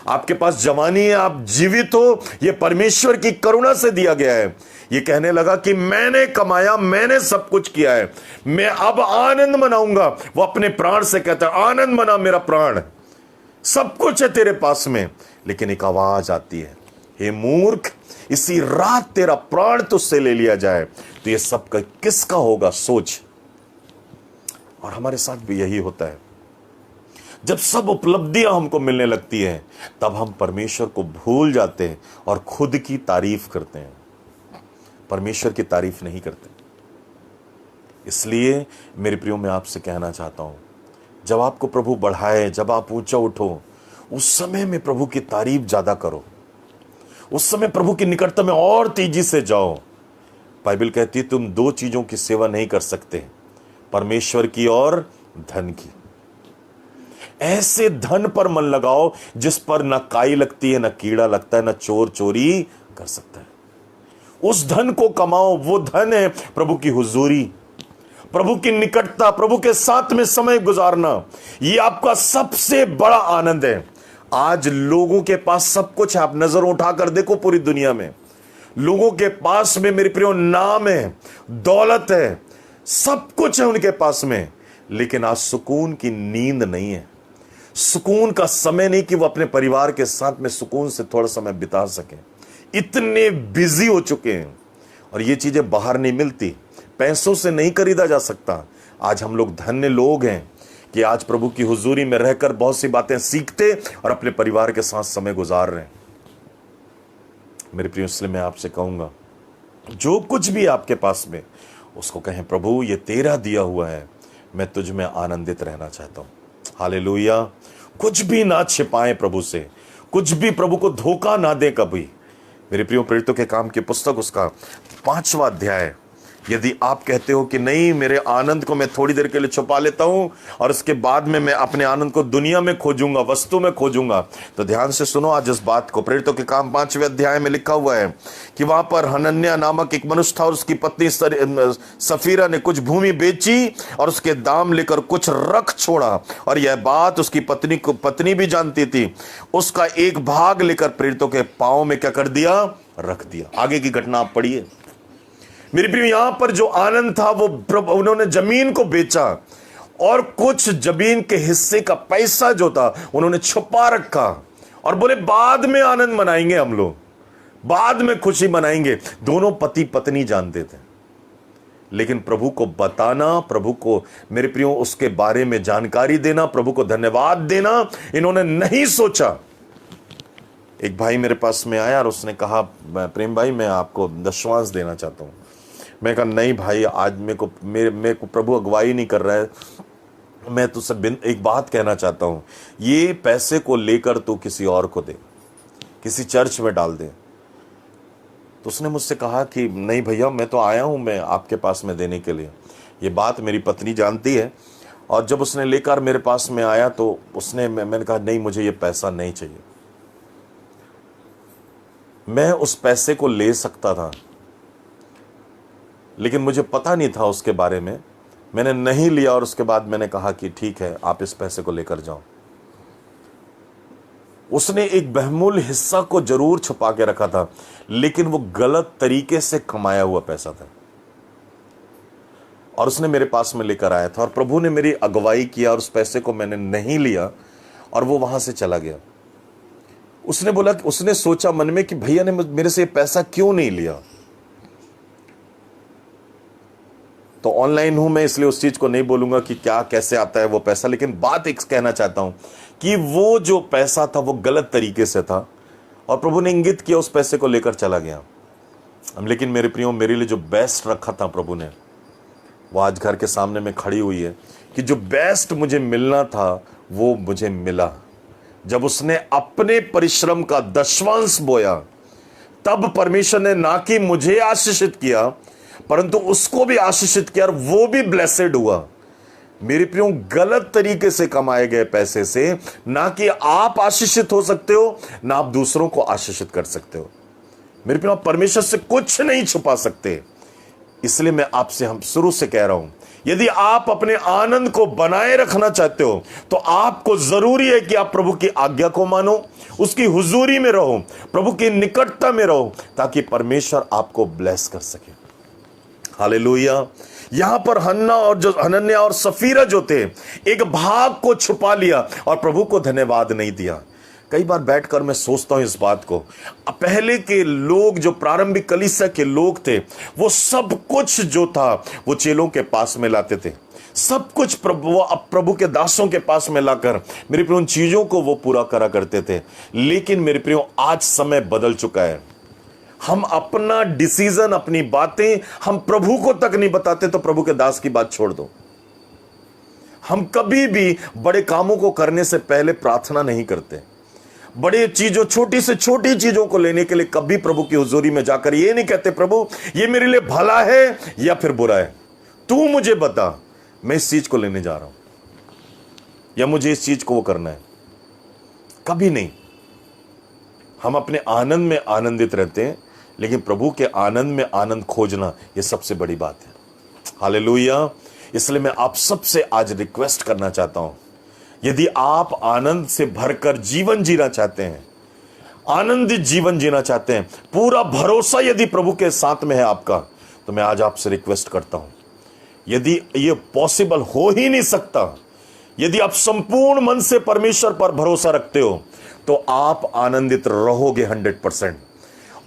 आपके पास जवानी है, आप जीवित हो, यह परमेश्वर की करुणा से दिया गया है। ये कहने लगा कि मैंने कमाया, मैंने सब कुछ किया है, मैं अब आनंद मनाऊंगा। वो अपने प्राण से कहता है, आनंद मना मेरा प्राण, सब कुछ है तेरे पास में। लेकिन एक आवाज आती है, हे मूर्ख, इसी रात तेरा प्राण तुझसे ले लिया जाए, तो ये सब किसका होगा, सोच। और हमारे साथ भी यही होता है। जब सब उपलब्धियां हमको मिलने लगती हैं, तब हम परमेश्वर को भूल जाते हैं और खुद की तारीफ करते हैं, परमेश्वर की तारीफ नहीं करते। इसलिए मेरे प्रियो, मैं आपसे कहना चाहता हूं, जब आपको प्रभु बढ़ाए, जब आप ऊंचा उठो, उस समय में प्रभु की तारीफ ज्यादा करो, उस समय प्रभु की निकटता में और तेजी से जाओ। बाइबल कहती है तुम दो चीजों की सेवा नहीं कर सकते, परमेश्वर की और धन की। ऐसे धन पर मन लगाओ जिस पर न काई लगती है, न कीड़ा लगता है, न चोर चोरी कर सकता है। उस धन को कमाओ। वो धन है प्रभु की हुजूरी, प्रभु की निकटता, प्रभु के साथ में समय गुजारना। ये आपका सबसे बड़ा आनंद है। आज लोगों के पास सब कुछ है, आप नजर उठाकर देखो पूरी दुनिया में लोगों के पास में मेरे प्रियो नाम है, दौलत है, सब कुछ है उनके पास में, लेकिन आज सुकून की नींद नहीं है, सुकून का समय नहीं कि वो अपने परिवार के साथ में सुकून से थोड़ा समय बिता सके। इतने बिजी हो चुके हैं और ये चीजें बाहर नहीं मिलती। पैसों से नहीं खरीदा जा सकता। आज हम लोग धन्य लोग हैं कि आज प्रभु की हुजूरी में रहकर बहुत सी बातें सीखते और अपने परिवार के साथ समय गुजार रहे हैं। मेरे प्रिय, इसलिए मैं आपसे कहूंगा, जो कुछ भी आपके पास में, उसको कहें, प्रभु ये तेरा दिया हुआ है, मैं तुझ में आनंदित रहना चाहता हूं। हालेलुया। कुछ भी ना छिपाएं प्रभु से, कुछ भी प्रभु को धोखा ना दे कभी। मेरे प्रियो, प्रेरितों के काम की पुस्तक उसका 5वां अध्याय, यदि आप कहते हो कि नहीं, मेरे आनंद को मैं थोड़ी देर के लिए छुपा लेता हूं और उसके बाद में मैं अपने आनंद को दुनिया में खोजूंगा, वस्तु में खोजूंगा, तो ध्यान से सुनो आज इस बात को। प्रेरितों के काम 5वें अध्याय में लिखा हुआ है कि वहां पर हनन्याह नामक एक मनुष्य था और उसकी पत्नी सफीरा ने कुछ भूमि बेची और उसके दाम लेकर कुछ रख छोड़ा, और यह बात उसकी पत्नी भी जानती थी। उसका एक भाग लेकर प्रेरितों के पांव में क्या कर दिया? रख दिया। आगे की घटना आप पढ़िए। मेरे प्रिय, यहां पर जो आनंद था वो उन्होंने जमीन को बेचा और कुछ जमीन के हिस्से का पैसा जो था उन्होंने छुपा रखा और बोले बाद में आनंद मनाएंगे, हम लोग बाद में खुशी मनाएंगे। दोनों पति पत्नी जानते थे, लेकिन प्रभु को बताना, प्रभु को मेरे प्रियो उसके बारे में जानकारी देना, प्रभु को धन्यवाद देना, इन्होंने नहीं सोचा। एक भाई मेरे पास में आया और उसने कहा, प्रेम भाई मैं आपको दशवांश देना चाहता हूं। मैं कहा नहीं भाई, आज मेरे को प्रभु अगुवाई नहीं कर रहा है, मैं तुझसे एक बात कहना चाहता हूं, ये पैसे को लेकर तू किसी और को दे, किसी चर्च में डाल दे। तो उसने मुझसे कहा कि नहीं भैया, मैं तो आया हूं मैं आपके पास में देने के लिए। ये बात मेरी पत्नी जानती है, और जब उसने लेकर मेरे पास में आया तो मैंने कहा नहीं, मुझे ये पैसा नहीं चाहिए। मैं उस पैसे को ले सकता था, लेकिन मुझे पता नहीं था उसके बारे में, मैंने नहीं लिया और उसके बाद मैंने कहा कि ठीक है, आप इस पैसे को लेकर जाओ। उसने एक बहुमूल्य हिस्सा को जरूर छुपा के रखा था, लेकिन वो गलत तरीके से कमाया हुआ पैसा था, और उसने मेरे पास में लेकर आया था और प्रभु ने मेरी अगुवाई किया और उस पैसे को मैंने नहीं लिया और वो वहां से चला गया। उसने बोला कि उसने सोचा मन में कि भैया ने मेरे से पैसा क्यों नहीं लिया। तो ऑनलाइन हूं मैं, इसलिए उस चीज को नहीं बोलूंगा कि क्या कैसे आता है वो पैसा, लेकिन बात एक कहना चाहता हूं कि वो जो पैसा था वो गलत तरीके से था और प्रभु ने इंगित किया, उस पैसे को लेकर चला गया। लेकिन मेरे प्रियो, मेरे लिए जो बेस्ट रखा था प्रभु ने, वो आज घर के सामने में खड़ी हुई है कि जो बेस्ट मुझे मिलना था वो मुझे मिला। जब उसने अपने परिश्रम का दशवांश बोया, तब परमेश्वर ने ना कि मुझे आशीषित किया, परंतु उसको भी आशीषित किया और वो भी ब्लेसेड हुआ। मेरे प्रियो, गलत तरीके से कमाए गए पैसे से ना कि आप आशीषित हो सकते हो, ना आप दूसरों को आशीषित कर सकते हो। मेरे प्रियो, आप परमेश्वर से कुछ नहीं छुपा सकते। इसलिए मैं आपसे हम शुरू से कह रहा हूं, यदि आप अपने आनंद को बनाए रखना चाहते हो तो आपको जरूरी है कि आप प्रभु की आज्ञा को मानो, उसकी हुजूरी में रहो, प्रभु की निकटता में रहो, ताकि परमेश्वर आपको ब्लेस कर सके। हालेलुया। यहां पर हनन्याह और सफीरा जो थे, एक भाग को छुपा लिया और प्रभु को धन्यवाद नहीं दिया। कई बार बैठकर मैं सोचता हूं इस बात को, पहले के लोग जो प्रारंभिक कलीसिया के लोग थे, वो सब कुछ जो था वो चेलों के पास में लाते थे, सब कुछ प्रभु के दासों के पास में लाकर मेरे प्रियो उन चीजों को वो पूरा करा करते थे। लेकिन मेरे प्रियो, आज समय बदल चुका है। हम अपना डिसीजन, अपनी बातें हम प्रभु को तक नहीं बताते, तो प्रभु के दास की बात छोड़ दो। हम कभी भी बड़े कामों को करने से पहले प्रार्थना नहीं करते। बड़े चीजों, छोटी से छोटी चीजों को लेने के लिए कभी प्रभु की हुजूरी में जाकर ये नहीं कहते, प्रभु ये मेरे लिए भला है या फिर बुरा है, तू मुझे बता, मैं इस चीज को लेने जा रहा हूं या मुझे इस चीज को वो करना है। कभी नहीं। हम अपने आनंद में आनंदित रहते हैं, लेकिन प्रभु के आनंद में आनंद खोजना ये सबसे बड़ी बात है। हालेलुया। इसलिए मैं आप सबसे आज रिक्वेस्ट करना चाहता हूं, यदि आप आनंद से भरकर जीवन जीना चाहते हैं, आनंदित जीवन जीना चाहते हैं, पूरा भरोसा यदि प्रभु के साथ में है आपका, तो मैं आज आपसे रिक्वेस्ट करता हूं, यदि ये पॉसिबल हो ही नहीं सकता, यदि आप संपूर्ण मन से परमेश्वर पर भरोसा रखते हो, तो आप आनंदित रहोगे 100%।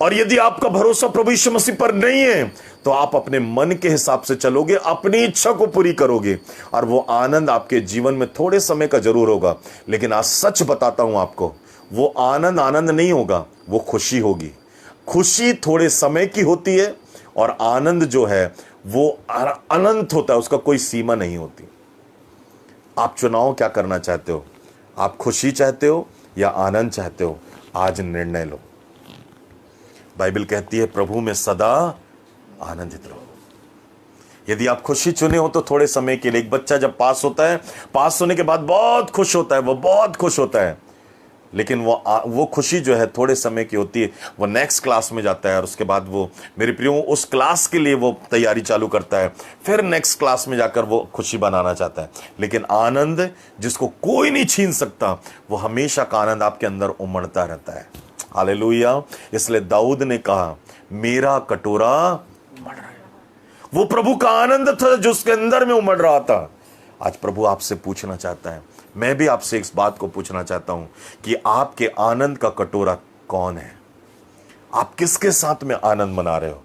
और यदि आपका भरोसा प्रभु यीशु मसीह पर नहीं है तो आप अपने मन के हिसाब से चलोगे, अपनी इच्छा को पूरी करोगे, और वो आनंद आपके जीवन में थोड़े समय का जरूर होगा, लेकिन आज सच बताता हूं आपको, वो आनंद आनंद नहीं होगा, वो खुशी होगी। खुशी थोड़े समय की होती है और आनंद जो है वो अनंत होता है, उसका कोई सीमा नहीं होती। आप चुनाव क्या करना चाहते हो? आप खुशी चाहते हो या आनंद चाहते हो? आज निर्णय लो। बाइबल कहती है प्रभु में सदा आनंदित रहो। यदि आप खुशी चुने हो तो थोड़े समय के लिए, एक बच्चा जब पास होता है, पास होने के बाद बहुत खुश होता है, वो बहुत खुश होता है, लेकिन वो खुशी जो है थोड़े समय की होती है। वो नेक्स्ट क्लास में जाता है और उसके बाद वो, मेरे प्रियो, उस क्लास के लिए वो तैयारी चालू करता है, फिर नेक्स्ट क्लास में जाकर वो खुशी बनाना चाहता है। लेकिन आनंद जिसको कोई नहीं छीन सकता, वो हमेशा का आनंद आपके अंदर उमड़ता रहता है। हालेलुया। इसलिए दाऊद ने कहा मेरा कटोरा उमड़ रहा है। वो प्रभु का आनंद था जो उसके अंदर में उमड़ रहा था। आज प्रभु आपसे पूछना चाहता है, मैं भी आपसे इस बात को पूछना चाहता हूं कि आपके आनंद का कटोरा कौन है? आप किसके साथ में आनंद मना रहे हो?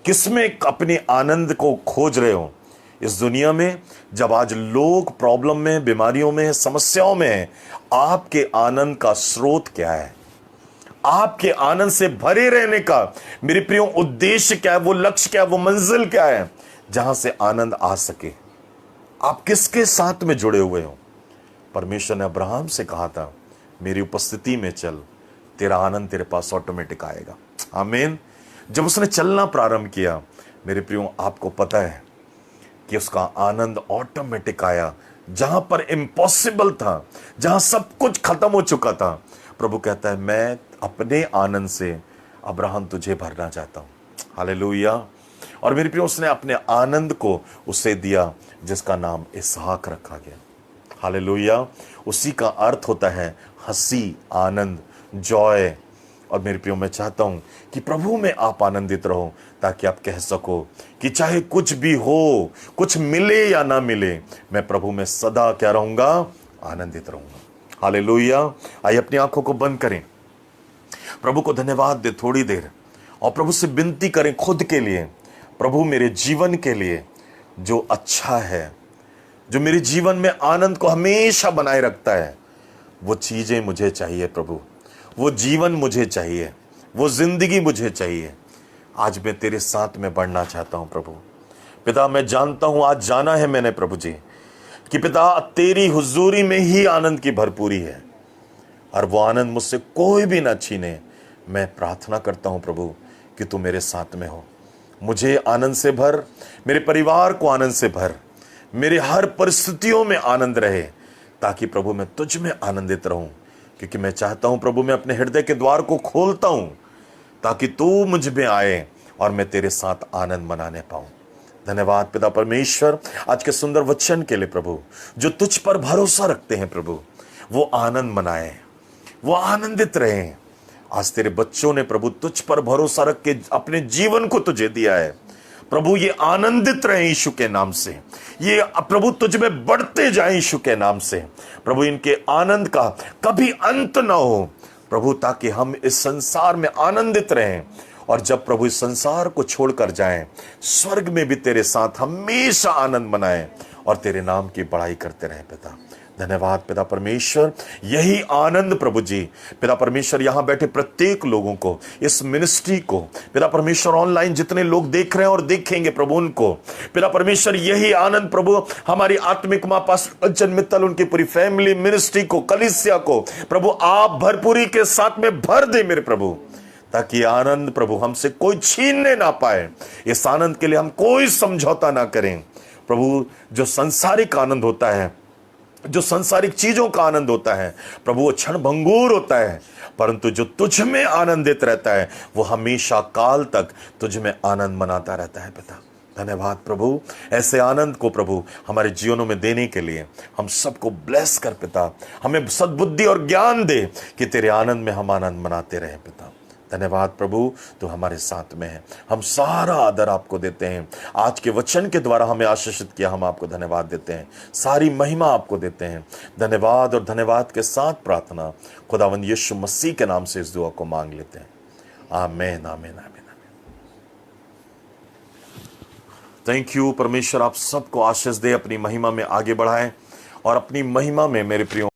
किसमें अपने आनंद को खोज रहे हो? इस दुनिया में जब आज लोग प्रॉब्लम में, बीमारियों में, समस्याओं में हैं, आपके आनंद का स्रोत क्या है? आपके आनंद से भरे रहने का मेरे प्रियो उद्देश्य क्या है? वो लक्ष्य क्या है? वो मंजिल क्या है जहां से आनंद आ सके? आप किसके साथ में जुड़े हुए हो? परमेश्वर ने अब्राहम से कहा था मेरी उपस्थिति में चल, तेरा आनंद तेरे पास ऑटोमेटिक आएगा। आमीन। जब उसने चलना प्रारंभ किया, मेरे प्रियो, आपको पता है कि उसका आनंद ऑटोमेटिक आया। जहां पर इम्पॉसिबल था, जहां सब कुछ खत्म हो चुका था, प्रभु कहता है मैं अपने आनंद से अब्राहम तुझे भरना चाहता हूं। हालेलुया। और मेरे प्रियो, उसने अपने आनंद को उसे दिया जिसका नाम इसहाक रखा गया। हालेलुया। उसी का अर्थ होता है हंसी, आनंद, जॉय। और मेरे प्रियो, मैं चाहता हूं कि प्रभु में आप आनंदित रहो, ताकि आप कह सको कि चाहे कुछ भी हो, कुछ मिले या ना मिले, मैं प्रभु में सदा क्या रहूंगा? आनंदित रहूंगा। हालेलुया। आइए अपनी आंखों को बंद करें, प्रभु को धन्यवाद दे थोड़ी देर, और प्रभु से विनती करें खुद के लिए, प्रभु मेरे जीवन के लिए जो अच्छा है, जो मेरे जीवन में आनंद को हमेशा बनाए रखता है, वो चीजें मुझे चाहिए प्रभु, वो जीवन मुझे चाहिए, वो जिंदगी मुझे चाहिए। आज मैं तेरे साथ में बढ़ना चाहता हूं प्रभु। पिता, मैं जानता हूं आज जाना है मैंने प्रभु जी, कि पिता तेरी हुजूरी में ही आनंद की भरपूरी है, और वो आनंद मुझसे कोई भी ना छीने। मैं प्रार्थना करता हूं प्रभु कि तू मेरे साथ में हो, मुझे आनंद से भर, मेरे परिवार को आनंद से भर, मेरे हर परिस्थितियों में आनंद रहे, ताकि प्रभु मैं तुझ में आनंदित रहूं। क्योंकि मैं चाहता हूं प्रभु, मैं अपने हृदय के द्वार को खोलता हूं ताकि तू मुझ में आए और मैं तेरे साथ आनंद मनाने पाऊं। धन्यवाद पिता परमेश्वर आज के सुंदर वचन के लिए प्रभु। जो तुझ पर भरोसा रखते हैं प्रभु, वो आनंद मनाएं, वो आनंदित रहें। आज तेरे बच्चों ने प्रभु तुझ पर भरोसा रख के अपने जीवन को तुझे दिया है प्रभु, ये आनंदित रहे यीशु के नाम से। ये प्रभु तुझ में बढ़ते जाए यीशु के नाम से प्रभु। इनके आनंद का कभी अंत ना हो प्रभु, ताकि हम इस संसार में आनंदित रहें, और जब प्रभु इस संसार को छोड़कर जाएं, स्वर्ग में भी तेरे साथ हमेशा आनंद मनाएं और तेरे नाम की बड़ाई करते रहें पिता। धन्यवाद पिता परमेश्वर। यही आनंद प्रभु जी पिता परमेश्वर यहां बैठे प्रत्येक लोगों को, इस मिनिस्ट्री को पिता परमेश्वर, ऑनलाइन जितने लोग देख रहे हैं और देखेंगे प्रभु, उनको पिता परमेश्वर यही आनंद प्रभु, हमारी आत्मिक मां पास्टर कंचन मित्तल, उनकी पूरी फैमिली, मिनिस्ट्री को, कलीसिया को प्रभु आप भरपूरी के साथ में भर दे मेरे प्रभु, ताकि आनंद प्रभु हमसे कोई छीनने ना पाए। इस आनंद के लिए हम कोई समझौता ना करें प्रभु। जो सांसारिक आनंद होता है, जो सांसारिक चीजों का आनंद होता है प्रभु, वो क्षण भंगुर होता है, परंतु जो तुझ में आनंदित रहता है वो हमेशा काल तक तुझ में आनंद मनाता रहता है पिता। धन्यवाद प्रभु। ऐसे आनंद को प्रभु हमारे जीवनों में देने के लिए हम सबको ब्लेस कर पिता, हमें सद्बुद्धि और ज्ञान दे कि तेरे आनंद में हम आनंद मनाते रहे पिता। धन्यवाद प्रभु, तो हमारे साथ में है। हम सारा आदर आपको देते हैं। आज के वचन के द्वारा हमें आशीषित किया, हम आपको धन्यवाद देते हैं। सारी महिमा आपको देते हैं। धन्यवाद और धन्यवाद के साथ प्रार्थना खुदावंद यीशु मसीह के नाम से इस दुआ को मांग लेते हैं, आमेन आमेन आमेन। Thank you. परमेश्वर आप सबको आशीष दे, अपनी महिमा में आगे बढ़ाए और अपनी महिमा में मेरे प्रियो